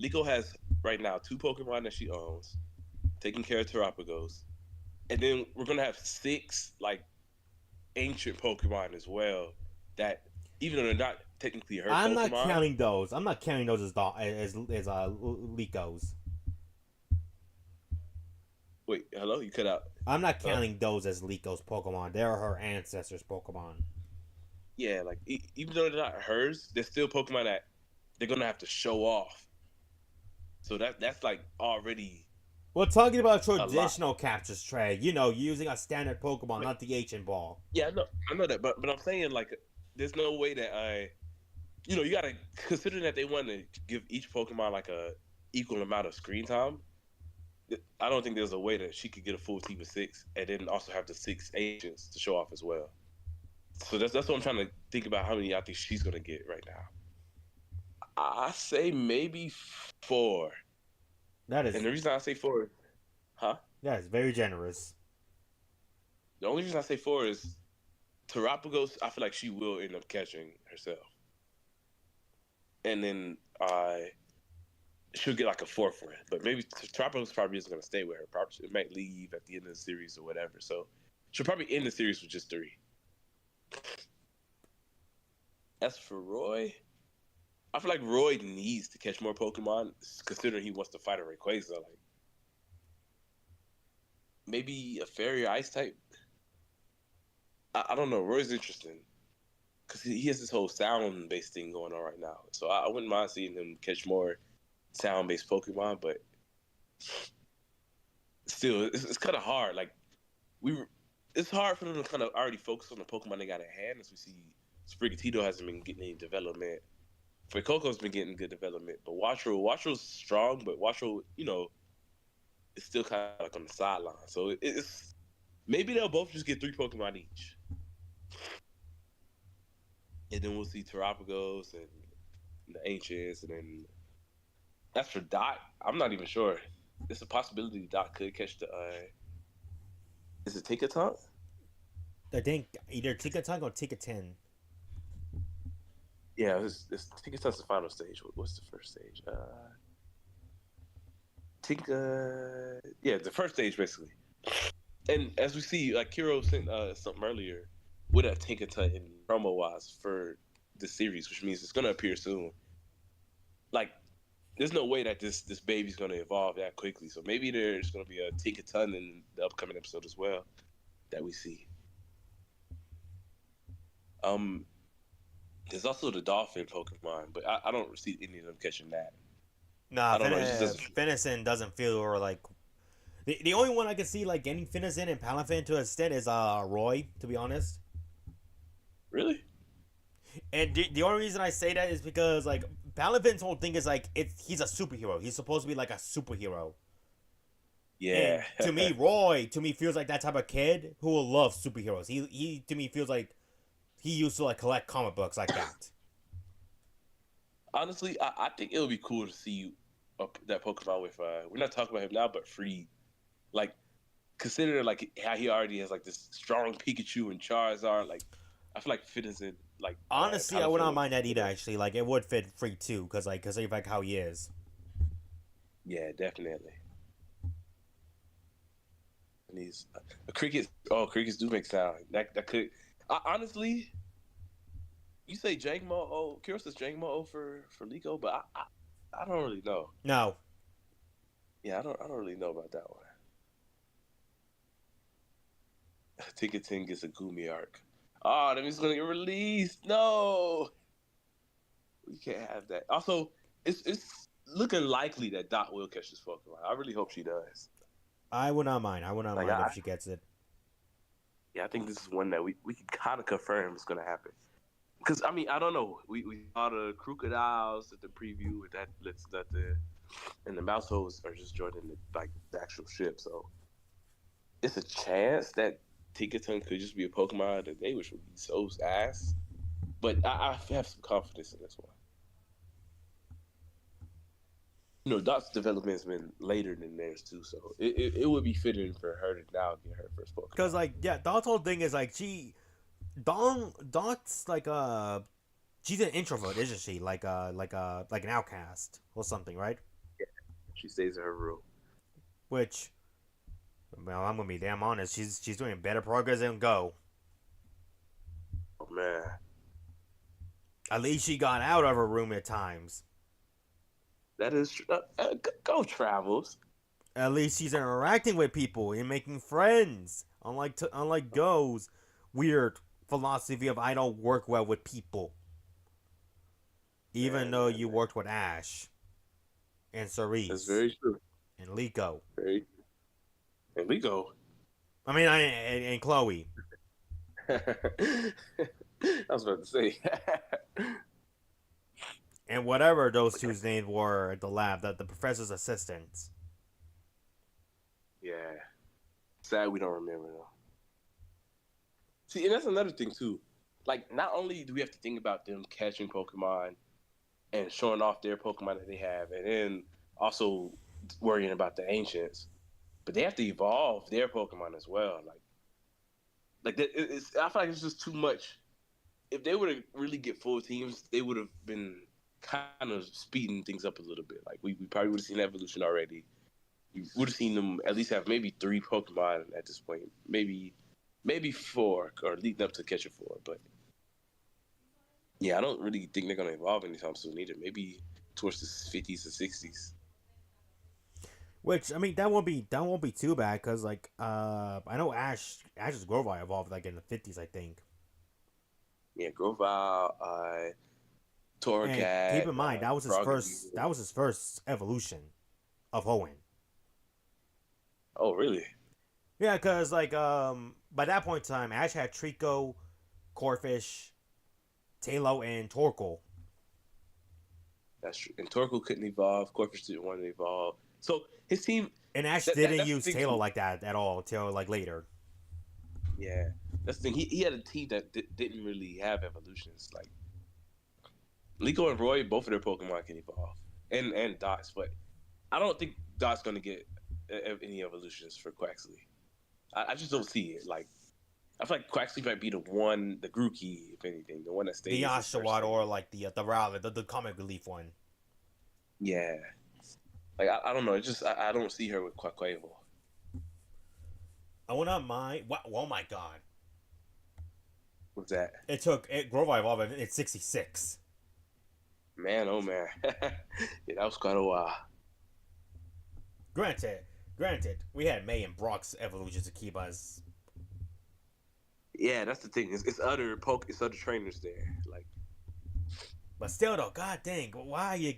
Liko has right now 2 Pokemon that she owns, taking care of Terapagos, and then we're gonna have 6 like ancient Pokemon as well. That even though they're not technically her I'm Pokemon, not counting those. I'm not counting those as Likos. wait, hello, you cut out. I'm not counting those as Likos Pokemon. They're her ancestors' Pokemon. Yeah, like even though they're not hers, they're still Pokemon that they're gonna have to show off. So that's like already We're talking about a lot. traditional captures, Trey. You know, using a standard Pokemon, not the ancient ball. Yeah, I know that, but I'm saying like, there's no way that you gotta consider that they want to give each Pokemon like a equal amount of screen time. I don't think there's a way that she could get a full team of 6 and then also have the 6 agents to show off as well. So that's what I'm trying to think about how many I think she's gonna get right now. I say maybe 4. That is, And the reason I say 4, huh? that is very generous. The only reason I say 4 is Terapagos. I feel like she will end up catching herself, and then she'll get like a 4th one. But maybe Terapagos probably isn't gonna stay with her. Probably it might leave at the end of the series or whatever. So she'll probably end the series with just 3. As for Roy, I feel like Roy needs to catch more Pokemon, considering he wants to fight a Rayquaza. Like maybe a Fairy or Ice type. I don't know. Roy's interesting because he has this whole sound-based thing going on right now. So I wouldn't mind seeing him catch more sound-based Pokemon, but still, it's kind of hard. Like it's hard for them to kind of already focus on the Pokemon they got at hand, as we see Sprigatito hasn't been getting any development. Coco's been getting good development, but Wattro's strong, but Wattro, is still kind of like on the sideline. So it's maybe they'll both just get 3 Pokemon each, and then we'll see Terapagos and the Ancients, and then as for Dot, I'm not even sure. It's a possibility Dot could catch the. Is it Tinkaton? I think either Tinkaton or Tinkaton. Yeah, it's Tinkaton's the final stage. What's the first stage? Yeah, the first stage basically. And as we see, like Kiro sent something earlier with a Tinkaton in promo wise for the series, which means it's gonna appear soon. Like, there's no way that this baby's gonna evolve that quickly. So maybe there's gonna be a Tinkaton in the upcoming episode as well that we see. There's also the Dolphin Pokemon, but I don't see any of them catching that. Nah, I don't know. It just doesn't. Fenison doesn't feel or like the only one I can see like getting Fenison and Palafin to extent is Roy, to be honest. Really? And the only reason I say that is because like Palafin's whole thing is like he's a superhero. He's supposed to be like a superhero. Yeah. And to me, Roy feels like that type of kid who will love superheroes. He to me feels like he used to like collect comic books like that. Honestly, I think it would be cool to see that Pokemon with we're not talking about him now, but Free. Like, considering like how he already has like this strong Pikachu and Charizard. Like, I feel like Fenison. Like, honestly, I would not mind that either. Actually, like it would fit Free too, because of like how he is. Yeah, definitely. And he's crickets. Oh, crickets do make sound. That could. Honestly, you say Jangmo O. Kira says Jangmo O for Liko, but I don't really know. No. Yeah, I don't really know about that one. Ticketing gets a Gumi arc. Oh, that means it's gonna get released. No, we can't have that. Also, it's looking likely that Dot will catch this Pokemon. I really hope she does. I would not mind. I would not mind if she gets it. Yeah, I think this is one that we can kind of confirm is going to happen. Because I mean, I don't know. We saw the crocodiles at the preview, and that lets that the mouse holes are just joining the actual ship. So it's a chance that Tinkaton could just be a Pokemon today, which would be so ass. But I have some confidence in this one. You know, Dot's development has been later than theirs too, so it would be fitting for her to now get her first Cause Pokemon. like yeah, Dot's whole thing is like Dot's like she's an introvert, isn't she? Like an outcast or something, right? Yeah, she stays in her room. Which, well, I'm gonna be damn honest. She's doing better progress than Go. Oh man, At least she got out of her room at times. that is true. Go travels. At least she's interacting with people and making friends. Unlike Go's weird philosophy of I don't work well with people, even though you Man. worked with Ash and That's Cerise very true. and Liko. Very. And we go. I mean, and Chloe. I was about to say. And whatever those two's names were at the lab, the professor's assistants. Yeah. Sad we don't remember though. See, and that's another thing too. Like, not only do we have to think about them catching Pokemon and showing off their Pokemon that they have, and then also worrying about the ancients, but they have to evolve their Pokemon as well. It's I feel like it's just too much. If they were to really get full teams, they would have been kind of speeding things up a little bit. Like we probably would have seen evolution already. You would have seen them at least have maybe 3 Pokemon at this point, maybe 4, or leading up to catching 4. But yeah, I don't really think they're gonna evolve anytime soon either. Maybe towards the 50s or 60s. Which I mean, that won't be too bad because like I know Ash's Grovyle evolved like in the 50s, I think. Yeah, Grovyle, And keep Torracat, in mind that was his first Frogadier. evolution of Hoenn. Oh, really? Yeah, because like by that point in time, Ash had Trico, Corphish, Talo, and Torkoal. That's true. And Torkoal couldn't evolve. Corpus didn't want to evolve. So his team, And Ash didn't that's the use thing Talo too. like that at all until like later. Yeah, that's the thing. He had a team that didn't really have evolutions. Like Liko and Roy, both of their Pokemon can evolve, and Dots, but I don't think Dot's gonna get any evolutions for Quaxley. I just don't see it. Like I feel like Quaxley might be the Grookey, if anything, the one that The stays his first Oshawott thing. or like the Rowlet, the comic relief one. Yeah, like I don't know. It's just I don't see her with Quaquaval. I will not mind. What? Oh my god! What's that? It Grovyle evolved at 66. Man, oh man, yeah, that was quite a while. Granted, granted, we had May and Brock's evolutions to keep us. Yeah, that's the thing. It's other trainers there. Like, But still, though, god dang, why you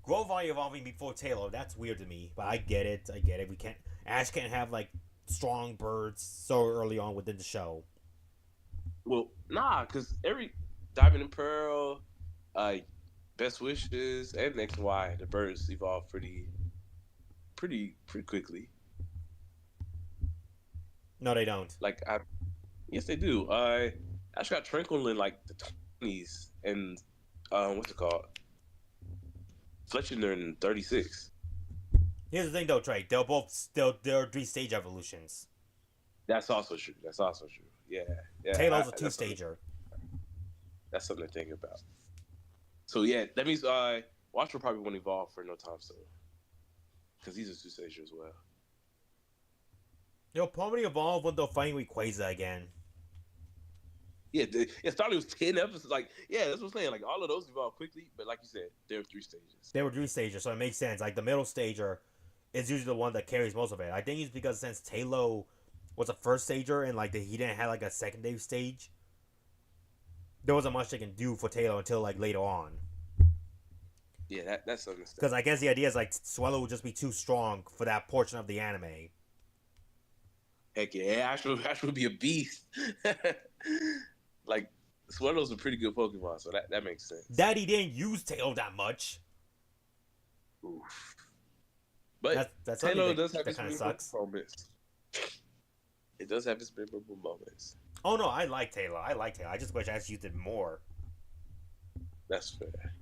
Grovyle evolving before Taylor? That's weird to me. But I get it. I get it. We can't. Ash can't have like strong birds so early on within the show. well, nah, because every Diamond and Pearl, uh, Best Wishes, and X and Y, the birds evolve pretty quickly. No, they don't. Like, yes, they do. I actually got Tranquil in like the 20s, and what's it called? Fletcher in 36. Here's the thing, though, Trey. They're 3-stage evolutions. That's also true. Yeah, yeah. Taylor's a 2-stager. That's something to think about. So yeah, that means Watcher probably won't evolve for no time soon, because he's a 2-stager as well. They'll probably evolve when they're fighting Rayquaza again. Yeah, it started with 10 episodes. Like, yeah, that's what I'm saying. Like, all of those evolve quickly, but like you said, they're 3 stages. They were 3-stagers, so it makes sense. Like the middle stager is usually the one that carries most of it. I think it's because since Taylor was a first stager and like he didn't have like a secondary stage, there wasn't much they can do for Taylor until like later on. Yeah, that's understandable. Because I guess the idea is like Swallow would just be too strong for that portion of the anime. Heck yeah, Ash would be a beast. Like, Swirl's a pretty good Pokemon, so that makes sense. Daddy didn't use tail that much. Oof. But That's something Taylor does have that his kind of memorable sucks. moments. It does have its memorable moments. Oh no, I like Taylor. I like Taylor. I just wish Ash used it more. That's fair.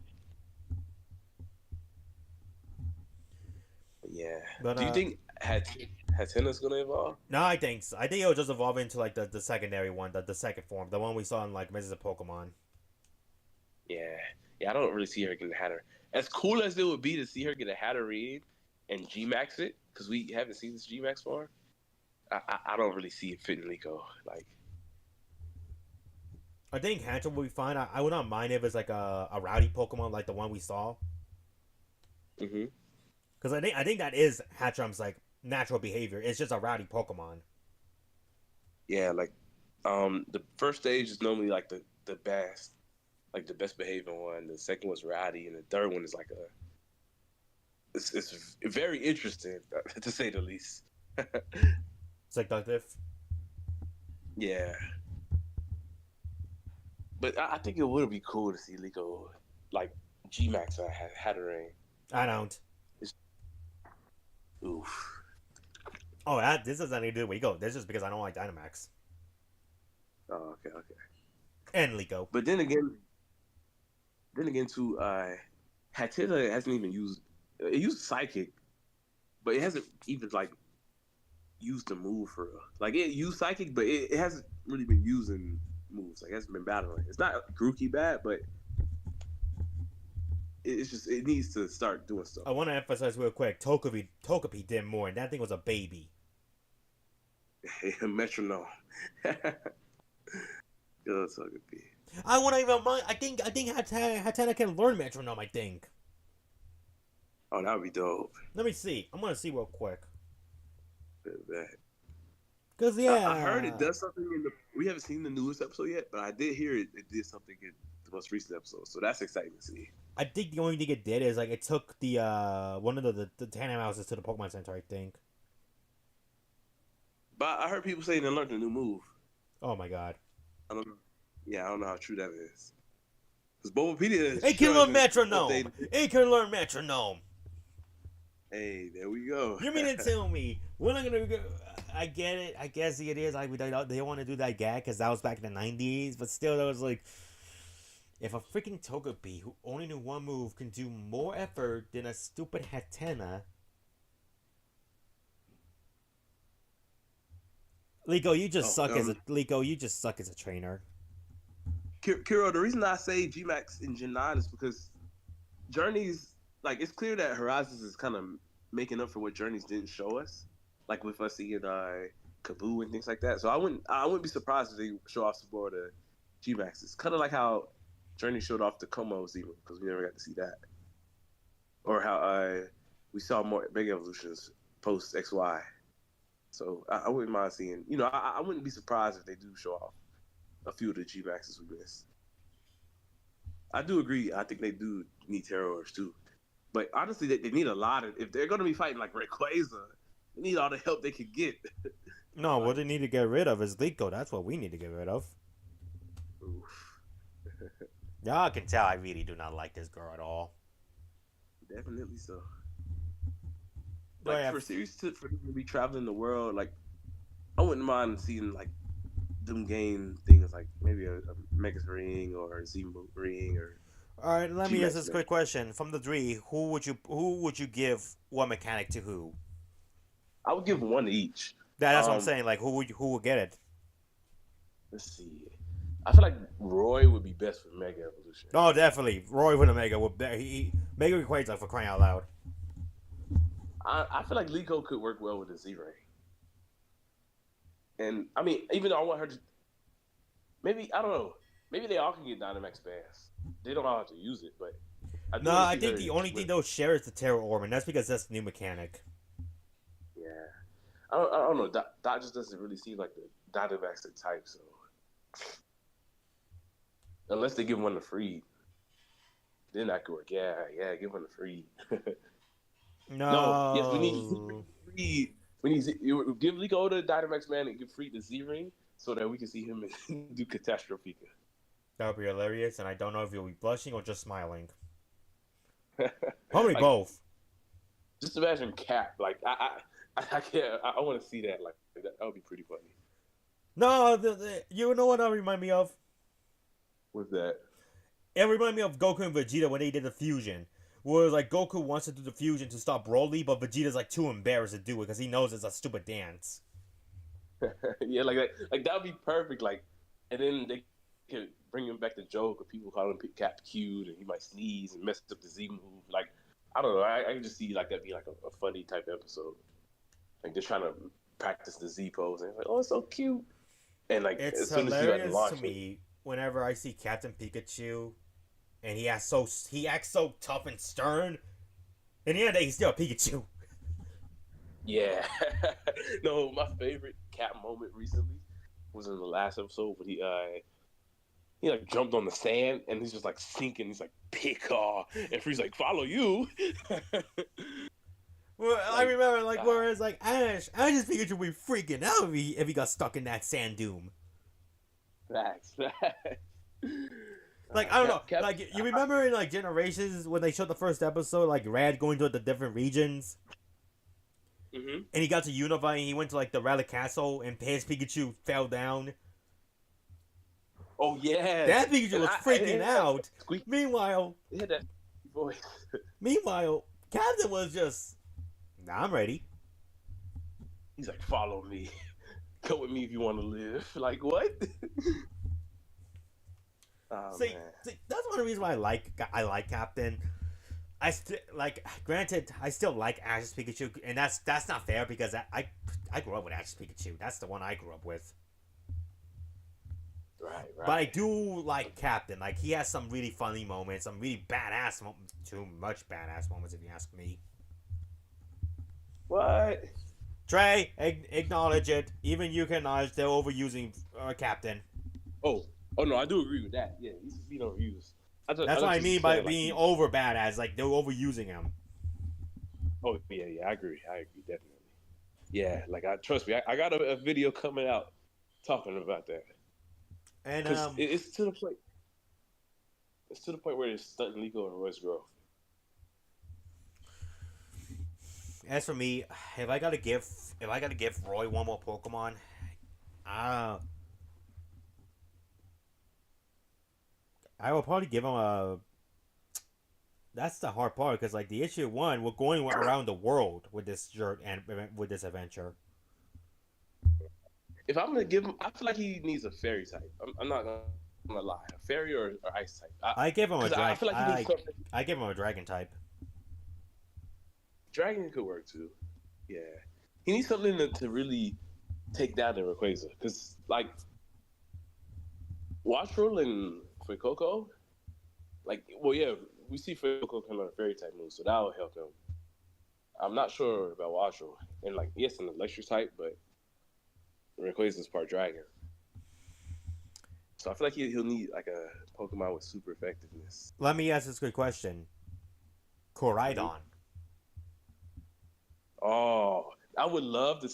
Yeah. But Do you think Hatena's gonna evolve? no, I think so. I think it'll just evolve into like the secondary one, the second form, the one we saw in like Mrs. Pokemon. Yeah. Yeah, I don't really see her getting a Hatter. As cool as it would be to see her get a Hatterene and G-Max it, because we haven't seen this G-Max form, I don't really see it fitting Liko. Like, I think Hatchet will be fine. I would not mind if it's like a rowdy Pokemon like the one we saw. mm-hmm. Because I think that is Hatchum's like natural behavior. It's just a rowdy Pokemon. Yeah, like, the first stage is normally like the best, like the best behaving one. The second one's rowdy, and the third one is like it's very interesting to say the least. Seductive. Yeah, but I think it would be cool to see Liko like G-Max or Hatterene. I don't. It's, oof. Oh, this doesn't need to do with Liko. This is just because I don't like Dynamax. Oh, okay. And Liko. But then again too, Hatena hasn't even used it used Psychic, but it hasn't even like used the move for real. Like it used Psychic, but it hasn't really been using moves. Like it hasn't been battling. It's not Grookey bad, but it's just it needs to start doing stuff. I want to emphasize real quick. Togepi did more, and that thing was a baby. Metronome. Good Togepi. I want to even mind. I think Hatena can learn Metronome. I think. Oh, that would be dope. Let me see. I'm gonna see real quick. That. Cause yeah, I heard it does something in the. We haven't seen the newest episode yet, but I did hear it. It did something in the most recent episode, so that's exciting to see. I think the only thing it did is like it took the one of the Tandem houses to the Pokemon Center. I think. But I heard people saying they learned a new move. Oh my god. I don't know. Yeah, I don't know how true that is. Because Bulbapedia. It can learn Metronome. It can learn Metronome. Hey, there we go. You mean to tell me we're not gonna go? I get it. I guess it is like they want to do that gag because that was back in the '90s, but still, that was like, if a freaking Togepi who only knew one move can do more effort than a stupid Hatena. Liko, you just suck as a Liko. You just suck as a trainer. Kiro, the reason I say G-Max in Gen 9 is because Journeys, like, it's clear that Horizons is kind of making up for what Journeys didn't show us, like with us seeing Kaboo and things like that. So I wouldn't be surprised if they show off some more of the G-Maxes. Kind of like how Journey showed off the Komos even, because we never got to see that. Or how we saw more Mega Evolutions post XY. So I wouldn't mind seeing, I wouldn't be surprised if they do show off a few of the G-Maxes we missed. I do agree. I think they do need Terrors too. But honestly, they need a lot of, if they're going to be fighting like Rayquaza, they need all the help they could get. No, what they need to get rid of is Liko. That's what we need to get rid of. Oof. Y'all can tell I really do not like this girl at all. Definitely so. Like, for them to be traveling the world, like, I wouldn't mind seeing, like, them gain things like maybe a Mega Ring or a Z Ring or. All right, let me ask this quick question. From the three, who would you give what mechanic to who? I would give one to each. That's what I'm saying. Like, who would get it? Let's see. I feel like Roy would be best for Mega Evolution. Oh, definitely. Roy with a Mega would. Mega Rayquaza for crying out loud. I feel like Liko could work well with the Z Ring. And I mean, even though I want her to, maybe I don't know. Maybe they all can get Dynamax fast. They don't all have to use it, but I think the only thing they'll share is the Terra Orb, and that's because that's the new mechanic. Yeah, I don't know. Dot just doesn't really seem like the Dynamax type, so unless they give one to Free, then that could work. Yeah, give one to Free. No. Yes, we need Free We need you give Liko the Dynamax Man and give Free the Z Ring so that we can see him do Catastrophica. That would be hilarious, and I don't know if you'll be blushing or just smiling. Probably Like, both. just imagine Cap. Like I can't. I want to see that. Like that would be pretty funny. No, you know what that remind me of? What's that? It reminded me of Goku and Vegeta when they did the fusion. Where like Goku wants to do the fusion to stop Broly, but Vegeta's like too embarrassed to do it because he knows it's a stupid dance. Yeah, like that. Like that would be perfect. Like, and then they could bring him back to joke, or people call him Cap cute, and he might sneeze and mess up the Z move. Like, I don't know. I can just see like that be like a funny type episode. Like they're trying to practice the Z pose, and like, oh, it's so cute. And like It's as soon as you hilarious launch to me whenever I see Captain Pikachu, and he acts so tough and stern. In the end of the day, he's still a Pikachu. Yeah. No, my favorite Cap moment recently was in the last episode when he like jumped on the sand and he's just like sinking. He's like Pika, and Free's like follow you. Well, I remember like whereas like Ash's Pikachu would be freaking out if he got stuck in that sand doom. Facts. Like I don't know, like you remember in like Generations when they showed the first episode, like Rad going to the different regions, Mm-hmm. and he got to Unify and he went to like the Relic Castle and his Pikachu fell down. Oh yeah, That Pikachu was freaking out. Meanwhile, he had that voice. Captain was just, nah, I'm ready. He's like, follow me, come with me if you want to live. Like what? Oh, see, that's one of the reasons why I like Captain. Granted, I still like Ash's Pikachu, and that's not fair because I grew up with Ash's Pikachu. That's the one I grew up with. Right. But I do like Captain. Like he has some really funny moments, some really badass moments. Too much badass moments, if you ask me. What? Trey, acknowledge it. Even you can acknowledge they're overusing Captain. Oh no, I do agree with that. Yeah, he's being overused. That's what I mean by being over badass. Like they're overusing him. Oh yeah, I agree definitely. Yeah, like trust me, I got a video coming out talking about that. And it's to the point. It's to the point where it's stunting Liko and Roy's growth. As for me, if I gotta give Roy one more Pokemon, I will probably give him a. That's the hard part because, like, the issue one, we're going around the world with this with this adventure. If I'm gonna give him, I feel like he needs a fairy type. I'm not gonna lie, a fairy or ice type. I give him a dragon. I feel like he needs something. I give him a dragon type. Dragon could work too. Yeah, he needs something to really take down the Rayquaza because, like, Wattrel and Fuecoco, like, well, yeah, we see Fuecoco kind of fairy type move, so that will help him. I'm not sure about Wattrel, and like, yes, an electric type, but Rayquaza is part dragon. So I feel like he'll need like a Pokemon with super effectiveness. Let me ask this good question. Koraidon. Oh, I would love to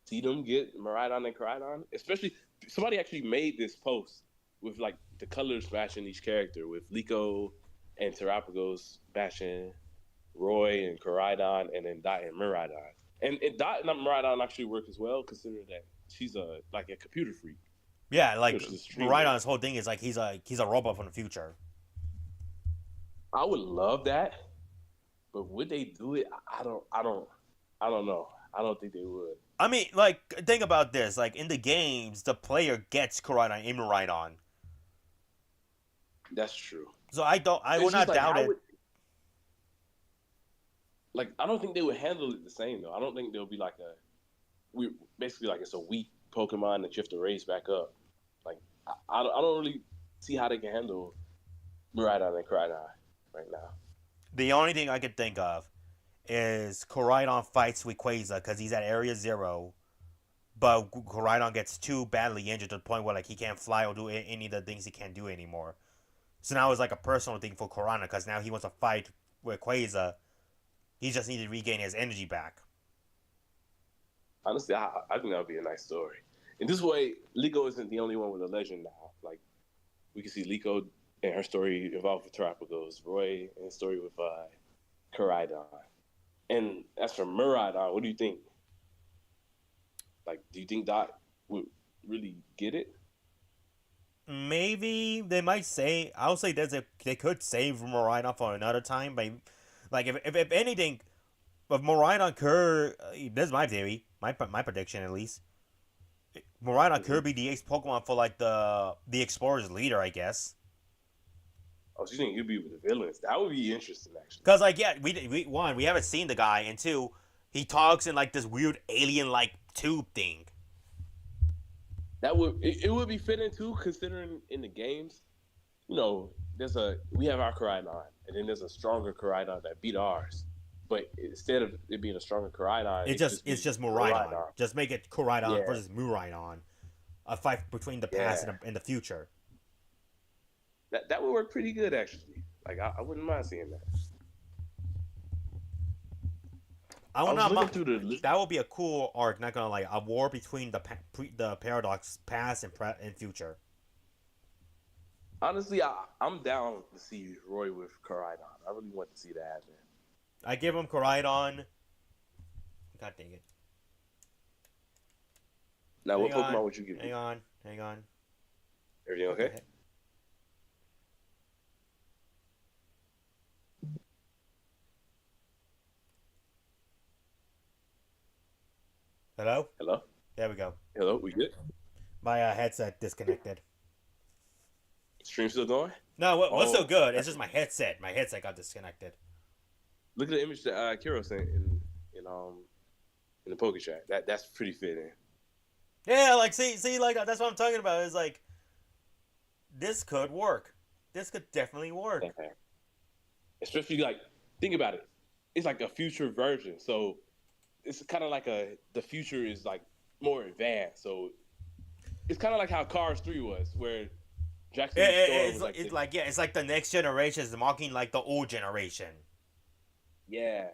see them get Miraidon and Koraidon. Especially, somebody actually made this post with like the colors matching each character, with Liko and Terrapagos matching Roy and Koraidon, and then Dot and Miraidon. And Dot and Miraidon actually work as well, considering that she's like a computer freak. Yeah, like Miraidon's whole thing is like he's a robot from the future. I would love that, but would they do it? I don't know. I don't think they would. I mean, like, think about this. Like, in the games, the player gets Koraidon and Miraidon. That's true. So I would not doubt it. Like, I don't think they would handle it the same, though. I don't think they'll be like basically like it's a weak Pokemon that you have to raise back up. Like, I don't really see how they can handle Miraidon and Koraidon right now. The only thing I could think of is Koraidon fights Rayquaza because he's at Area 0, but Koraidon gets too badly injured to the point where like he can't fly or do any of the things he can't do anymore. So now it's like a personal thing for Koraidon because now he wants to fight Rayquaza. He just needs to regain his energy back. Honestly, I think that would be a nice story. And this way, Liko isn't the only one with a legend now. Like we can see Liko and her story involved with Terapagos, Roy and his story with Koraidon. And as for Miraidon, what do you think? Like, do you think Dot would really get it? Maybe they might say. I'll say they could save Miraidon for another time. But like if anything, if Miraidon could, this is my theory, my prediction at least. Miraidon Mm-hmm. could be the ace Pokemon for like the Explorer's leader, I guess. Oh, so you think he'd be with the villains? That would be interesting, actually. Cause like yeah, we haven't seen the guy, and two, he talks in like this weird alien like tube thing. That would it would be fitting too, considering in the games, you know, we have our Koraidon, and then there's a stronger Koraidon that beat ours. But instead of it being a stronger Koraidon, It's just Miraidon. Just make it Koraidon Yeah, versus Miraidon, a fight between the past yeah. and the future. That would work pretty good actually. Like I wouldn't mind seeing that. I I would was not. looking through the list. That would be a cool arc. Not gonna like a war between the Paradox past and future. Honestly, I'm down to see Roy with Koraidon. I really want to see that happen. I give him Koraidon. God dang it! Now, Hang what on, Pokemon would you give me? hang on. Everything okay? Hello. Hello? There we go. Hello? We good? My headset disconnected. Stream still going? No, what's so Oh, good? It's just my headset. My headset got disconnected. look at the image that Kiro sent in the PokeChat. That's pretty fitting. Yeah, like see, like that's what I'm talking about. It's like this could work. This could definitely work. Okay. Especially like think about it. It's like a future version, so it's kind of like the future is like more advanced. So it's kind of like how Cars 3 was, where Jackson's store was like, it's like the next generation is mocking like the old generation. yeah.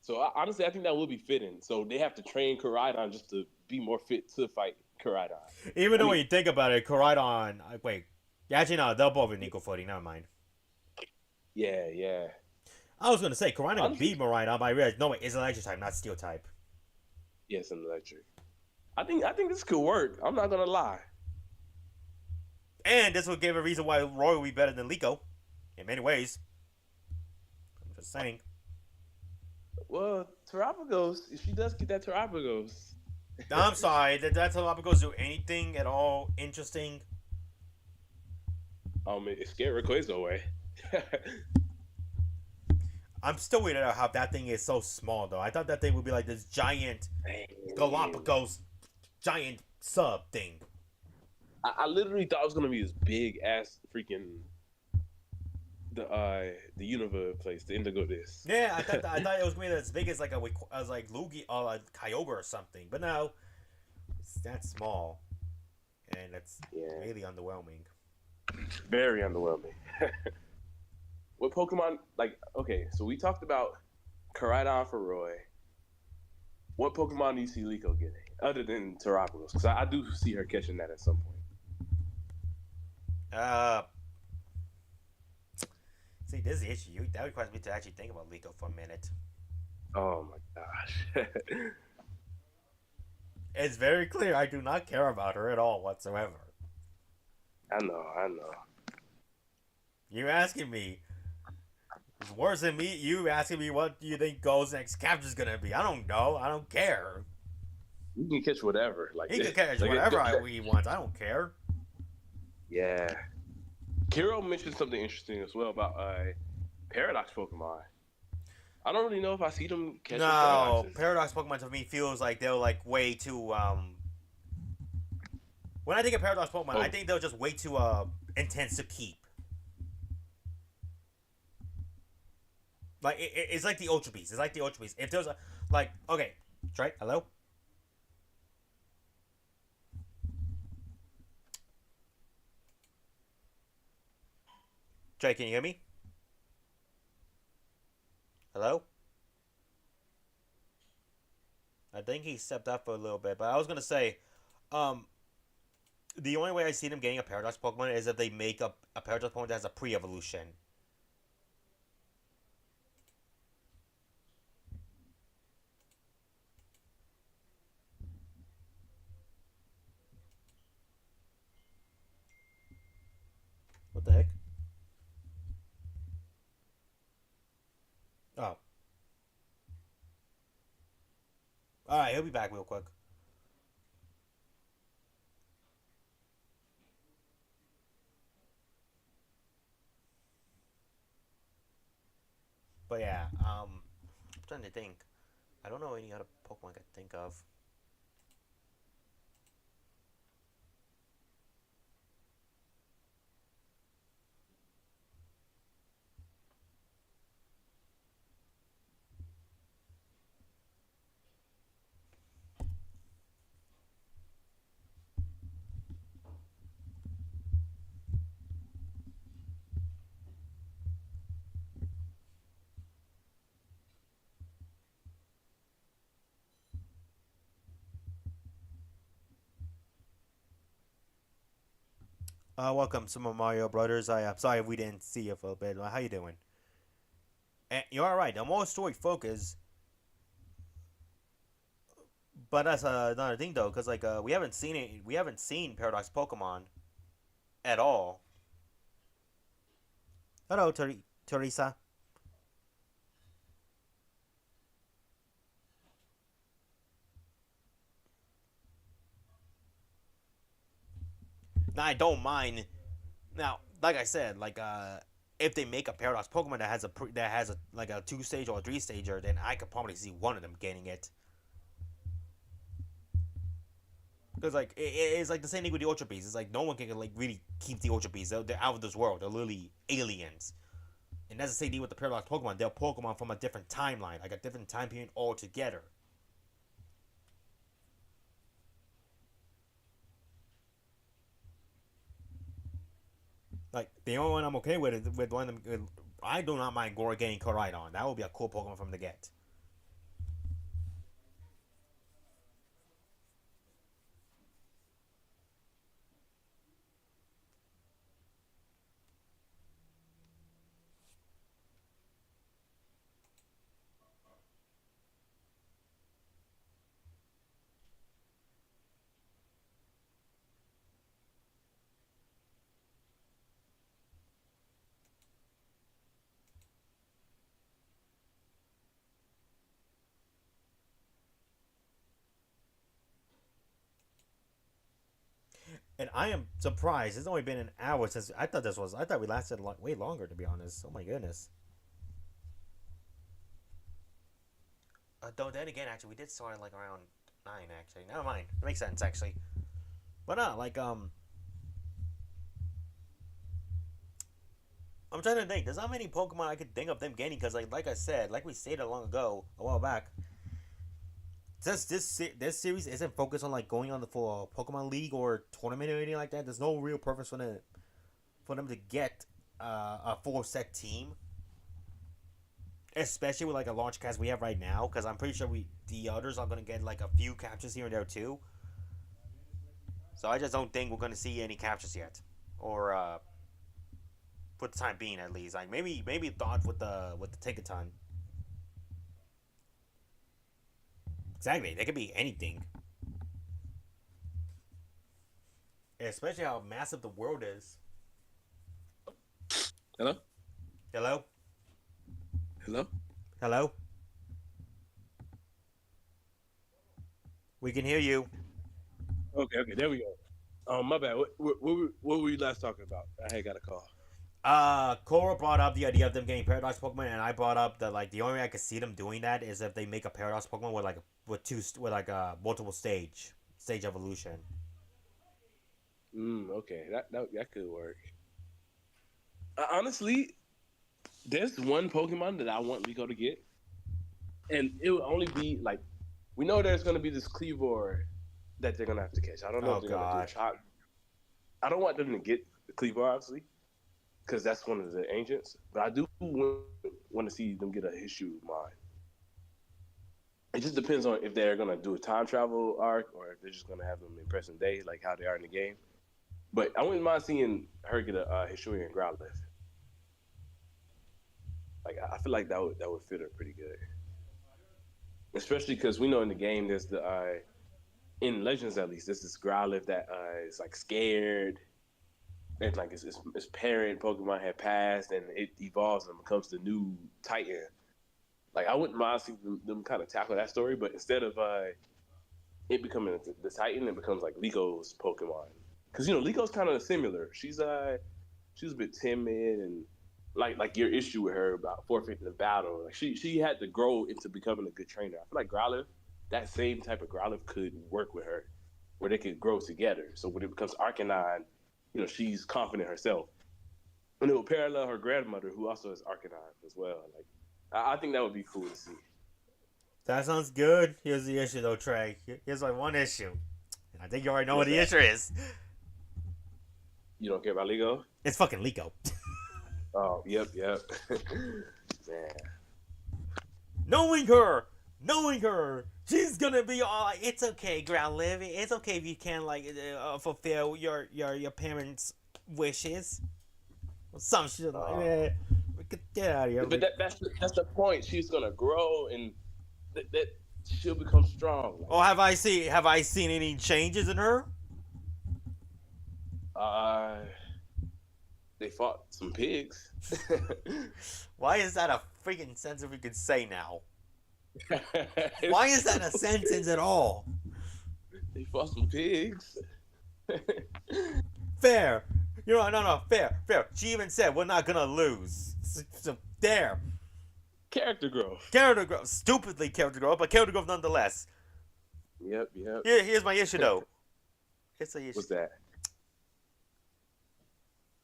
So honestly, I think that would be fitting. So they have to train Koraidon just to be more fit to fight Koraidon. Even I though mean, when you think about it, Koraidon. Wait, actually no, they'll both be equal footing. Never mind. yeah, yeah. I was gonna say Koraidon could Honestly, beat Miraidon, but I realized no, wait, it's electric type, not steel type. yes, an electric. I think this could work. I'm not gonna lie. And this would give a reason why Roy would be better than Liko, in many ways. I'm just saying. Well, Terapagos, if she does get that Terapagos, I'm sorry, did that Galapagos do anything at all interesting? it scared Rayquaza away. I'm still weirded out how that thing is so small, though. I thought that thing would be like this giant Galapagos, giant sub thing. I literally thought it was gonna be this big ass freaking the Unova place, the Indigo disc. Yeah, I thought it was gonna be as big as like as like Lugia or like Kyogre or something, but no, it's that small, and it's really underwhelming. Very underwhelming. What Pokemon like? Okay, so we talked about Koraidon for Roy. What Pokemon do you see Liko getting other than Terapagos? Because I do see her catching that at some point. See, this is the issue. That requires me to actually think about Liko for a minute. Oh my gosh. It's very clear I do not care about her at all whatsoever. I know. You asking me? It's worse than me. You asking me what do you think Go's next capture's gonna be? I don't know. I don't care. You can catch whatever. Like He can catch like whatever he wants. I don't care. Yeah. Kiro mentioned something interesting as well about Paradox Pokemon. I don't really know if I see them catching No, Paradoxes. Paradox Pokemon to me feels like they're like way too. When I think of Paradox Pokemon, I think they're just way too intense to keep. Like it's like the Ultra Beast. It's like the Ultra Beast. If there's a okay, Trey, hello. Trey, can you hear me? Hello. I think he stepped up for a little bit. But I was gonna say, um, the only way I see them getting a Paradox Pokemon is if they make a Paradox Pokemon that has a pre-evolution. What the heck? Oh, all right. He'll be back real quick. But yeah, I'm trying to think. I don't know any other Pokemon I could think of. Welcome, Super Mario Brothers. I'm sorry if we didn't see you for a bit. How you doing? And you're all right. I'm more story focused, but that's another thing though, because like we haven't seen it. We haven't seen Paradox Pokemon at all. Hello, Teresa. Now I don't mind. Now, like I said, like if they make a Paradox Pokemon that has a like a 2 stage or a 3 stager, then I could probably see one of them getting it. Because like it's like the same thing with the Ultra Beasts. It's like no one can like really keep the Ultra Beasts. They're out of this world. They're literally aliens. And that's the same thing with the Paradox Pokemon. They're Pokemon from a different timeline, like a different time period altogether. Like the only one I'm okay with is with one of them. I do not mind Goro getting Koraidon. That would be a cool Pokemon from the get. And I am surprised. It's only been an hour since I thought this was. I thought we lasted way longer, to be honest. Oh my goodness. Though then again, actually, we did start like around 9. Actually, never mind. It makes sense actually. But no, like I'm trying to think. There's not many Pokemon I could think of them getting because like I said, like we stated long ago, a while back. Since this series isn't focused on like going on the for Pokemon League or tournament or anything like that, there's no real purpose for them to get a full set team, especially with like a launch cast we have right now. Because I'm pretty sure the others are gonna get like a few captures here and there too. So I just don't think we're gonna see any captures yet, or for the time being at least. Like maybe thought with the ticket time. Exactly, they could be anything, especially how massive the world is. Hello? Hello, Hello? hello. We can hear you. Okay, there we go. My bad. What were you last talking about? I had got a call. Cora brought up the idea of them getting Paradox Pokemon, and I brought up that like the only way I could see them doing that is if they make a Paradox Pokemon with like with like a multiple stage evolution. Okay, that could work. Honestly, there's one Pokemon that I want Liko to get, and it will only be like we know there's gonna be this Cleavor that they're gonna have to catch. I don't know Oh if they're gonna do a God. shot. I don't want them to get the Cleavor obviously because that's one of the ancients, but I do want to see them get a Hishu mine. It just depends on if they're gonna do a time travel arc or if they're just gonna have them in present day, like how they are in the game. But I wouldn't mind seeing her get a Hisuian Growlithe. Like I feel like that would fit her pretty good, especially because we know in the game there's the in Legends at least there's this Growlithe that is like scared. And like its parent Pokemon had passed, and it evolves and becomes the new Titan. Like I wouldn't mind seeing them kind of tackle that story, but instead of it becoming the Titan, it becomes like Liko's Pokemon. Because Liko's kind of similar. She's a bit timid and like your issue with her about forfeiting the battle. Like she had to grow into becoming a good trainer. I feel like Growlithe, that same type of Growlithe could work with her, where they could grow together. So when it becomes Arcanine, she's confident herself, and it will parallel her grandmother, who also is Arcanine as well. Like I think that would be cool to see. That sounds good. Here's the issue, though, Trey. Here's my one issue. I think you already know What's what the issue is. You don't care about Liko? It's fucking Liko. Oh, yep. Man. Knowing her, she's gonna be all like, it's okay, Growlithe. It's okay if you can't fulfill your parents' wishes. Some shit like get out of here. But that's the point. She's gonna grow and that she'll become strong. Oh, have I seen any changes in her? They fought some pigs. Why is that a freaking sentence we could say now? Why is that a sentence at all? They fought some pigs. Fair. No, fair. She even said we're not gonna lose. So there. Character growth. Stupidly character growth, but character growth nonetheless. Yep. Here's my issue though. Here's the issue. What's that?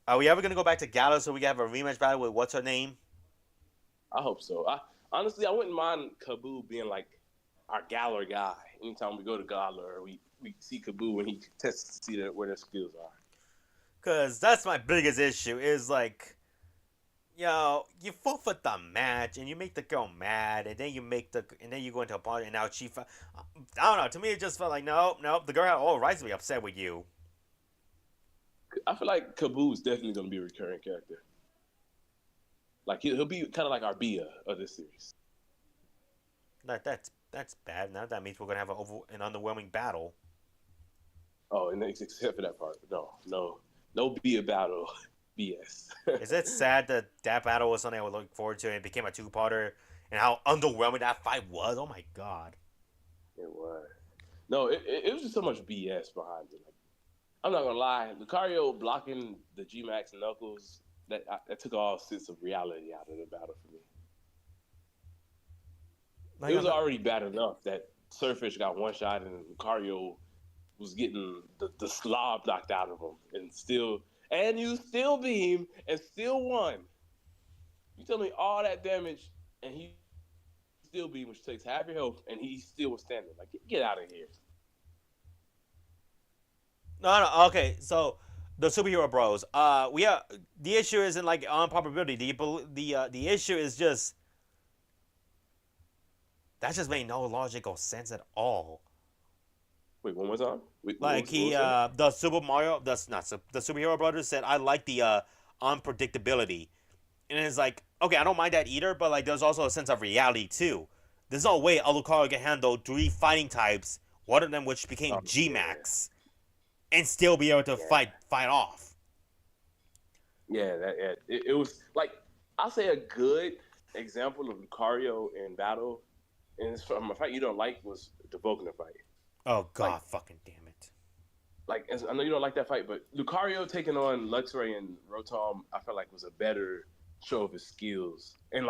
Are we ever gonna go back to Galar so we can have a rematch battle with what's her name? I hope so. Honestly, I wouldn't mind Kaboo being like our Galar guy. Anytime we go to Galar, we see Kaboo and he tests to see where their skills are. Cause that's my biggest issue is like, you forfeit the match and you make the girl mad and then you go into a party and now I don't know. To me, it just felt like nope. The girl had all rights to be upset with you. I feel like Kaboo is definitely going to be a recurring character. Like he'll be kind of like our Bia of this series. That's bad. Now that means we're gonna have an underwhelming battle. Oh, and except for that part, no Bia battle, BS. Is it sad that battle was something I would look forward to and it became a two-parter, and how underwhelming that fight was? Oh my god. It was. No, it was just so much BS behind it. Like, I'm not gonna lie, Lucario blocking the G-Max and Knuckles, that took all sense of reality out of the battle for me. It was already bad enough that Surfish got one shot and Lucario was getting the slob knocked out of him and you still beam and still won. You tell me all that damage and he still beam, which takes half your health, and he still was standing. Like, get out of here. No, okay, so the superhero bros. The issue isn't like on probability. The issue is just that just made no logical sense at all. Wait, one more time. The Super Mario, the superhero brothers said I like the unpredictability, and it's like okay, I don't mind that either, but like there's also a sense of reality too. There's no way Alucard can handle 3 fighting types, one of them which became G-Max. And still be able to fight off. Yeah, it was like I'll say a good example of Lucario in battle, and it's from a fight you don't like was the Volkner fight. Oh god, fucking damn it! Like I know you don't like that fight, but Lucario taking on Luxray and Rotom, I felt like was a better show of his skills, and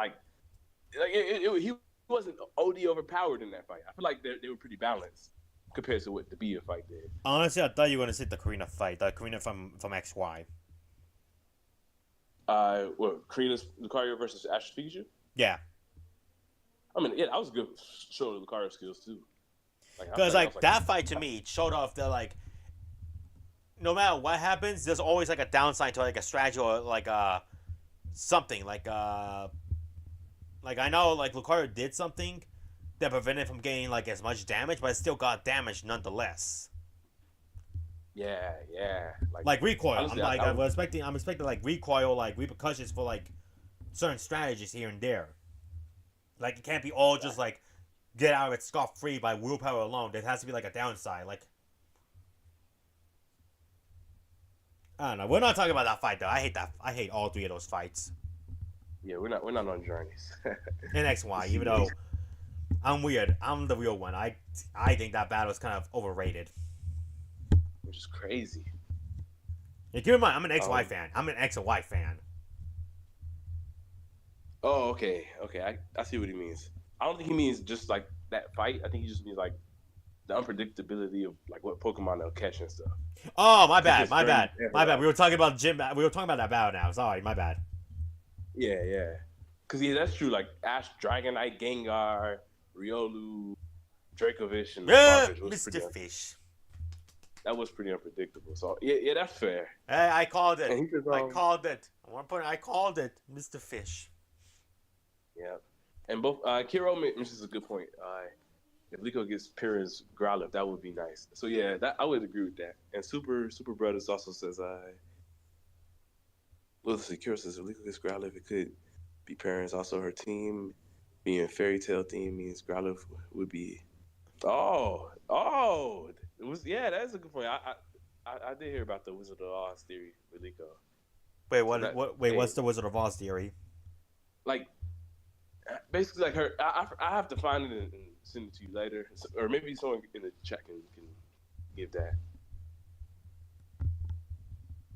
he wasn't OD overpowered in that fight. I feel like they were pretty balanced compared to what the Bia fight did. Honestly, I thought you were gonna say the Karina fight, the Karina from XY. Karina's Lucario versus Ash Pikachu? Yeah. I mean, yeah, that was a good show of Lucario skills too. Because that fight to me showed off that like, no matter what happens, there's always like a downside to like a strategy or like something like I know like Lucario did something that prevented it from getting like as much damage, but it still got damage nonetheless. Yeah, yeah. Like recoil. Honestly, I'm expecting like recoil, like repercussions for like certain strategies here and there. Like it can't be all just like get out of it scot free by willpower alone. There has to be like a downside. Like I don't know. We're not talking about that fight though. I hate that. I hate all three of those fights. Yeah, we're not on journeys. And XY, even though I'm weird. I'm the real one. I think that battle is kind of overrated. Which is crazy. Yeah, keep in mind, I'm an XY fan. I'm an X and Y fan. Oh, okay. I see what he means. I don't think he means just like that fight. I think he just means like the unpredictability of like what Pokemon they'll catch and stuff. Oh, my bad. We were talking about We were talking about that battle now. Sorry, my bad. Yeah. Cause yeah, that's true. Like Ash, Dragonite, Gengar, Riolu, Dracovish, and Mr. Fish. That was pretty unpredictable. So yeah, that's fair. Hey, I called it. Says, I called it. At one point, I called it, Mr. Fish. Yeah, and both Kiro mentions a good point. If Liko gets Piran's Growlithe, that would be nice. So yeah, that I would agree with that. And Super Brothers also says, let's see, Kiro says if Liko gets Growlithe, it could be Piran's also her team. Being Fairy Tail team means Growlithe would be. Oh, it was that's a good point. I did hear about the Wizard of Oz theory with Liko. Wait, what's the Wizard of Oz theory? Like, basically, like her. I have to find it and send it to you later, or maybe someone in the chat can give that.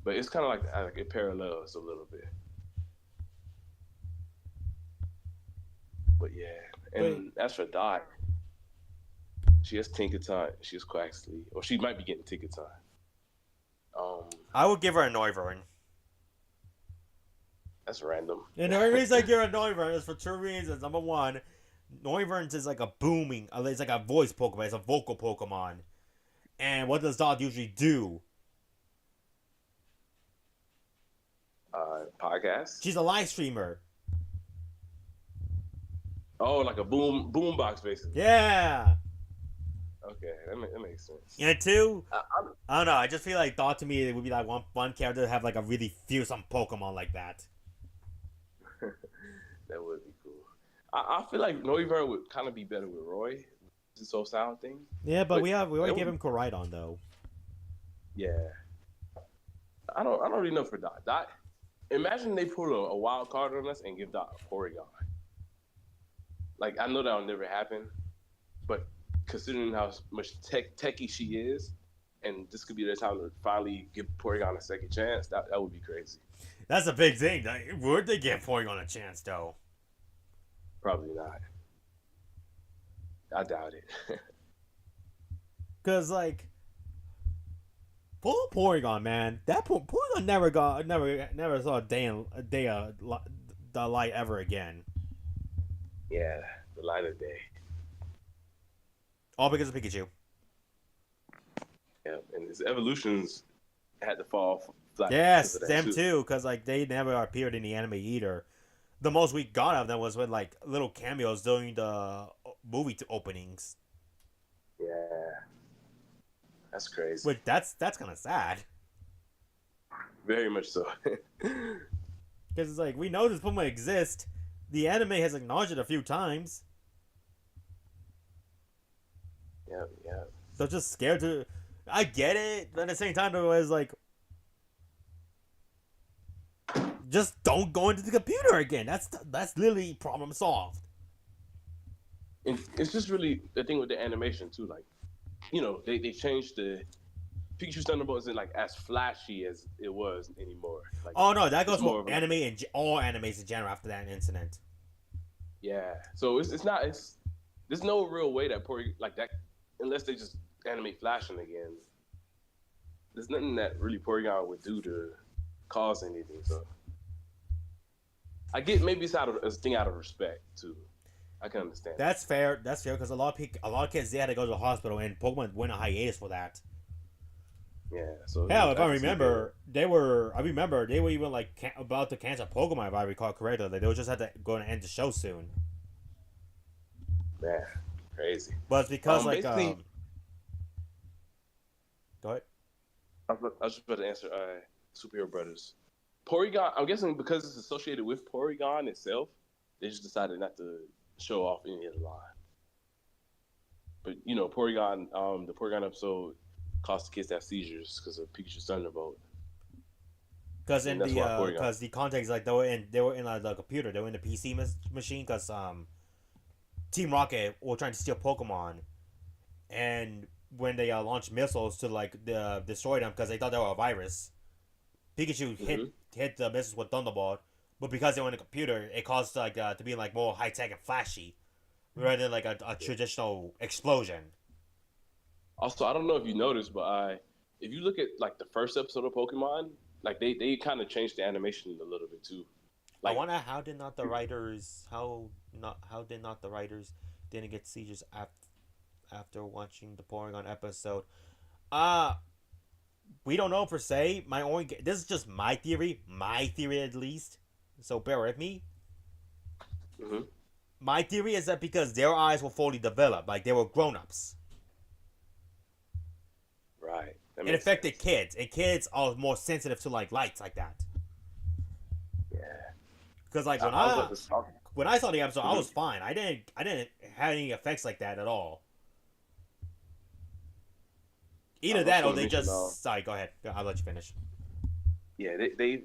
But it's kind of like it parallels a little bit. But yeah, and as for Dot, she has Tinkaton, she has Quaxley, or she might be getting Tinkaton. I would give her a Noivern. That's random. And the only reason I give her a Noivern is for two reasons. Number one, Noivern is like a booming, it's like a voice Pokemon, it's a vocal Pokemon. And what does Dot usually do? Podcast? She's a live streamer. Oh, like a boom box, basically. Yeah. Okay, that makes sense. And two, I don't know. I just feel like Dot to me it would be like one character to have like a really fearsome Pokemon like that. That would be cool. I feel like Noivern would kind of be better with Roy. This whole sound thing. Yeah, but we already gave him Koraidon though. Yeah. I don't really know for Dot. Dot. Imagine they put a wild card on us and give Dot a Porygon. Like I know that'll never happen, but considering how much techie she is, and this could be the time to finally give Porygon a second chance, that would be crazy. That's a big thing. Would they give Porygon a chance though? Probably not. I doubt it. Cause like, Porygon, man, that Porygon never saw a day of the light ever again. Yeah, the light of day. All because of Pikachu. Yeah, and his evolutions had to fall flat. Yes, them too, because like they never appeared in the anime either. The most we got of them was with like little cameos during the movie openings. Yeah, that's crazy. Which that's kind of sad. Very much so. Because it's like we know this Pokemon exists. The anime has acknowledged it a few times. Yeah. They're just scared to. I get it, but at the same time, though, it's like, just don't go into the computer again. That's literally problem solved. And it's just really the thing with the animation too. Like, they changed the Pikachu's Thunderbolt isn't like as flashy as it was anymore. Like, oh no, that goes for anime and all animes in general after that incident. Yeah, so there's no real way that like that unless they just animate flashing again. There's nothing that really Porygon would do to cause anything. So I get maybe it's a thing out of respect too. I can understand. That's fair. That's fair because a lot of kids they had to go to the hospital and Pokemon went on hiatus for that. Yeah. So hell, if I remember, they were even like about to cancel Pokemon if I recall correctly. Like, they just had to go and end the show soon. Man. Crazy. But it's because like Basically, go ahead. I was just about to answer. Superhero Brothers. Porygon. I'm guessing because it's associated with Porygon itself, they just decided not to show off any of the line. But you know, Porygon. The Porygon episode caused the kids to have seizures because of Pikachu's Thunderbolt, Because and in that's the why Porygon. because the context like they were in like, the computer, they were in the PC machine because Team Rocket were trying to steal Pokemon, and when they launched missiles to like destroy them because they thought they were a virus, Pikachu Mm-hmm. hit the missiles with Thunderbolt, but because they were in a computer, it caused like to be like more high tech and flashy rather than like a traditional explosion. Also, I don't know if you noticed, but if you look at like the first episode of Pokemon, like they kind of changed the animation a little bit too. I Like, wonder how did not the writers didn't get seizures after watching the Porygon episode. Uh we don't know per se. This is just my theory at least. So bear with me. mm-hmm. My theory is that because their eyes were fully developed, like they were grown-ups, Right, that it makes affected sense. kids, and kids are more sensitive to like lights like that. Yeah, Because like I was about to talk. when I saw the episode, I Mm-hmm. was fine. I didn't have any effects like that at all. I Either was that or going to they mention, just. Sorry, go ahead. I'll let you finish. yeah,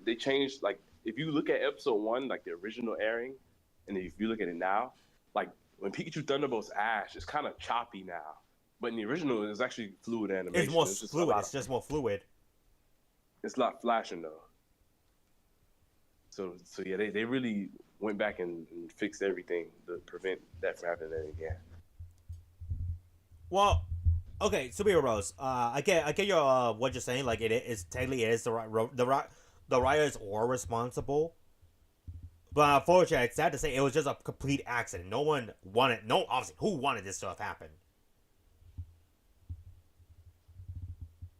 they changed. Like, if you look at episode one, like the original airing, and if you look at it now, like when Pikachu Thunderbolt's Ash, it's kind of choppy now. But in the original, it's actually fluid It's animation. more It's just a fluid. lot. It's just more fluid. It's not flashing though. So yeah, they really went back and fixed everything to prevent that from happening again. Well, okay, superheroes. I get your what you're saying. Like it is technically it is the writers are responsible. But unfortunately, it's sad to say it was just a complete accident. No one wanted. No, obviously, who wanted this to have happened?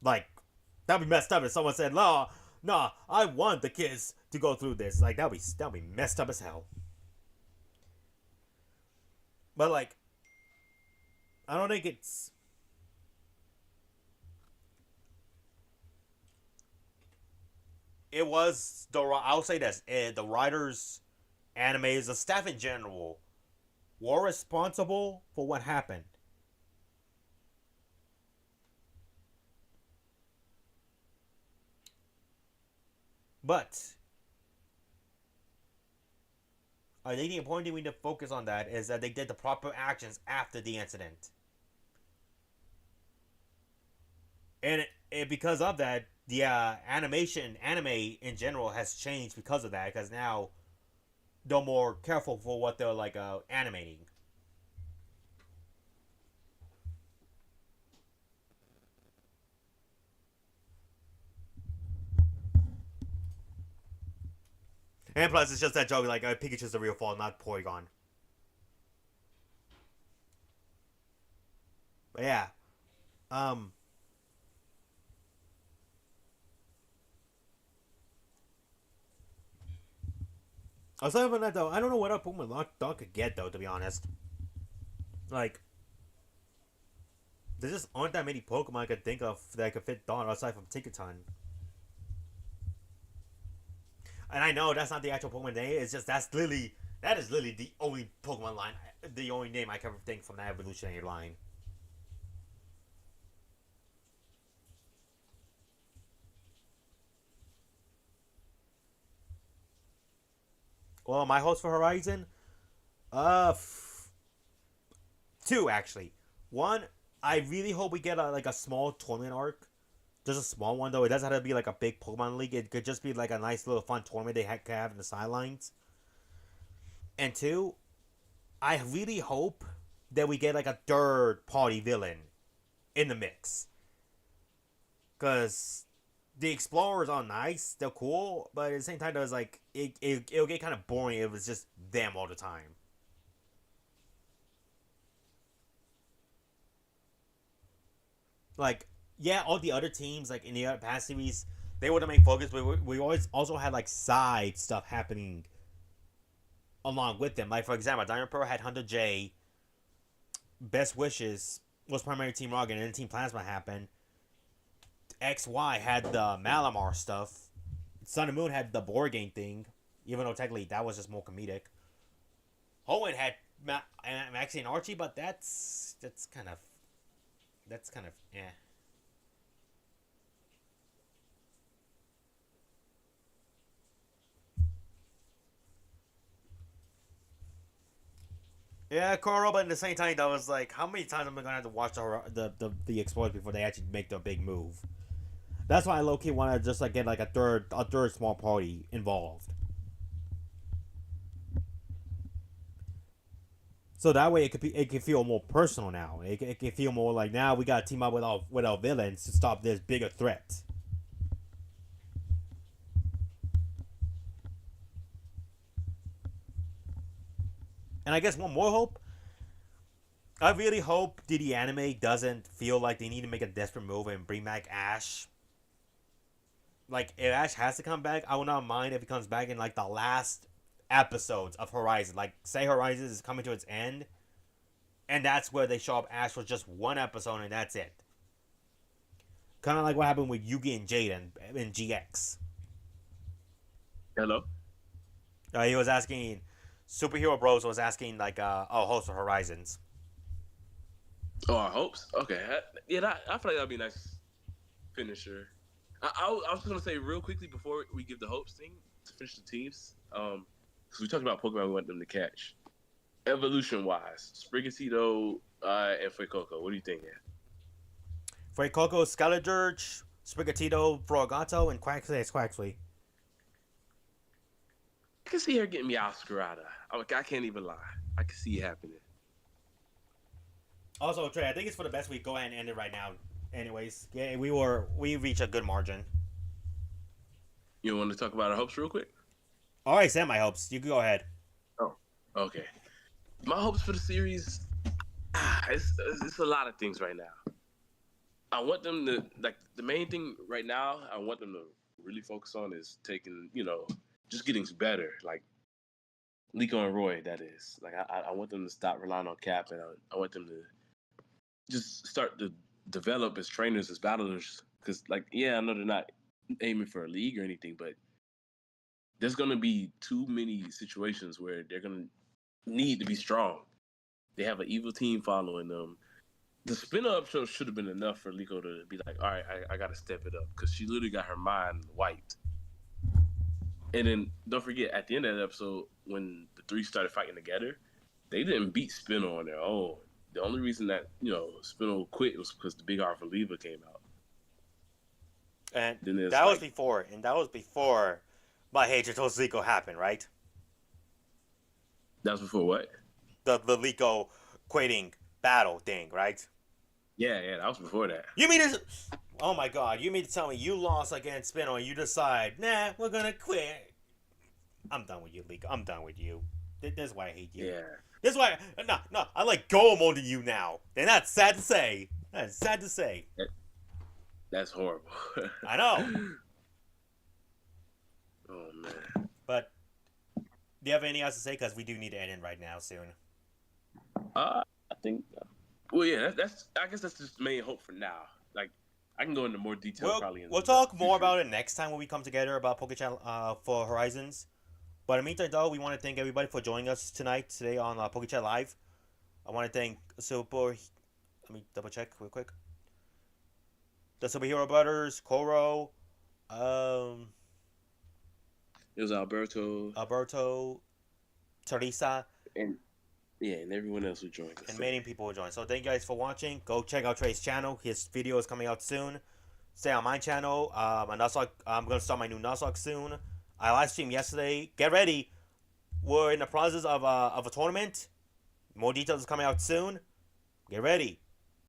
Like that'd be messed up if someone said, "No, no, I want the kids to go through this." Like that'd be messed up as hell. But like, I don't think it's. It was the. I'll say this: the writers, animators, the staff in general, were responsible for what happened. But I think the important thing we need to focus on that is that they did the proper actions after the incident, and because of that, the anime in general has changed because of that. Because now they're more careful for what they're like animating. And plus, it's just that joke like Pikachu's the real fall, not Porygon. But yeah, um, aside from that though, I don't know what a Pokemon dog could get though. To be honest, like there just aren't that many Pokemon I could think of that could fit Dawn aside from Tinkaton. And I know that's not the actual Pokemon name. It's just that is literally the only Pokemon line, the only name I can ever think from that evolutionary line. Well, my hopes for Horizon, uh, two actually. One, I really hope we get like a small tournament arc. Just a small one though. It doesn't have to be like a big Pokemon League. It could just be like a nice little fun tournament they could have in the sidelines. And two, I really hope that we get like a third party villain in the mix. Cause the explorers are nice, they're cool, but at the same time, there's like it'll get kind of boring if it was just them all the time. Like, yeah, all the other teams like in the other past series, they were the main focus, but we always also had like side stuff happening along with them. Like for example, Diamond Pearl had Hunter J, Best Wishes was primarily Team Rocket, and then Team Plasma happened. XY had the Malamar stuff. Sun and Moon had the board game thing, even though technically that was just more comedic. Hoenn had Maxie and Archie, but that's kind of eh. Yeah, Coral, but at the same time, that was like, how many times am I gonna have to watch the Explorers before they actually make the big move? That's why I low key want to just like get like a third small party involved, so that way it can feel more personal now. It can feel more like now we got to team up with our villains to stop this bigger threat. And I guess one more hope. I really hope DD Anime doesn't feel like they need to make a desperate move and bring back Ash. Like, if Ash has to come back, I will not mind if he comes back in, like, the last episodes of Horizon. Like, say Horizon is coming to its end, and that's where they show up Ash for just one episode, and that's it. Kind of like what happened with Yugi and Jaden in GX. Hello? He was asking... Superhero Bros was asking, like, host for Horizons. Oh, our hopes? Okay. Yeah, I feel like that'd be a nice finisher. I was going to say real quickly before we give the hopes thing to finish the teams, because we talked about Pokemon we want them to catch. Evolution-wise, Sprigatito and Fuecoco, what do you think, man? Fuecoco, Skeledirge, Sprigatito, Frogato, and Quaxley. I can see her getting Meowscarada. I can't even lie. I can see it happening. Also, Trey, I think it's for the best we go ahead and end it right now. Anyways, yeah, we reached a good margin. You want to talk about our hopes real quick? All right, Sam, my hopes. You can go ahead. Oh, okay. My hopes for the series, it's a lot of things right now. I want them to, like, the main thing right now I want them to really focus on is taking, just getting better. Like, Liko and Roy, that is. Like, I want them to stop relying on Cap, and I want them to just start to develop as trainers, as battlers. Because, like, yeah, I know they're not aiming for a league or anything, but there's going to be too many situations where they're going to need to be strong. They have an evil team following them. The spin-up show should have been enough for Liko to be like, all right, I got to step it up, because she literally got her mind wiped. And then don't forget, at the end of that episode, when the three started fighting together, they didn't beat Spinel on their own. The only reason that, Spinel quit was because the Big R for Leva came out. And that was before my hatred towards Liko happened, right? That was before what? The Liko quitting battle thing, right? Yeah, that was before that. You mean this? Oh my God! You mean to tell me you lost against Spinel and you decide, nah, we're gonna quit? I'm done with you, Liko. I'm done with you. This is why I hate you. Yeah. This is why. No. I like go more than you now. And that's sad to say. That's sad to say. That's horrible. I know. Oh man. But do you have anything else to say? Because we do need to end it right now soon. I think. Well, yeah. I guess that's just main hope for now. Like, I can go into more detail probably. We'll talk more about it next time when we come together about PokeChat for Horizons. But in the meantime, though, we want to thank everybody for joining us today on PokeChat Live. I want to thank Let me double check real quick. The Superhero Brothers, Koro, it was Alberto, Teresa, and everyone else who joined us. And many people will join. So thank you guys for watching. Go check out Trey's channel. His video is coming out soon. Stay on my channel. I'm going to start my new Nuzlocke soon. I live streamed yesterday. Get ready. We're in the process of a tournament. More details is coming out soon. Get ready.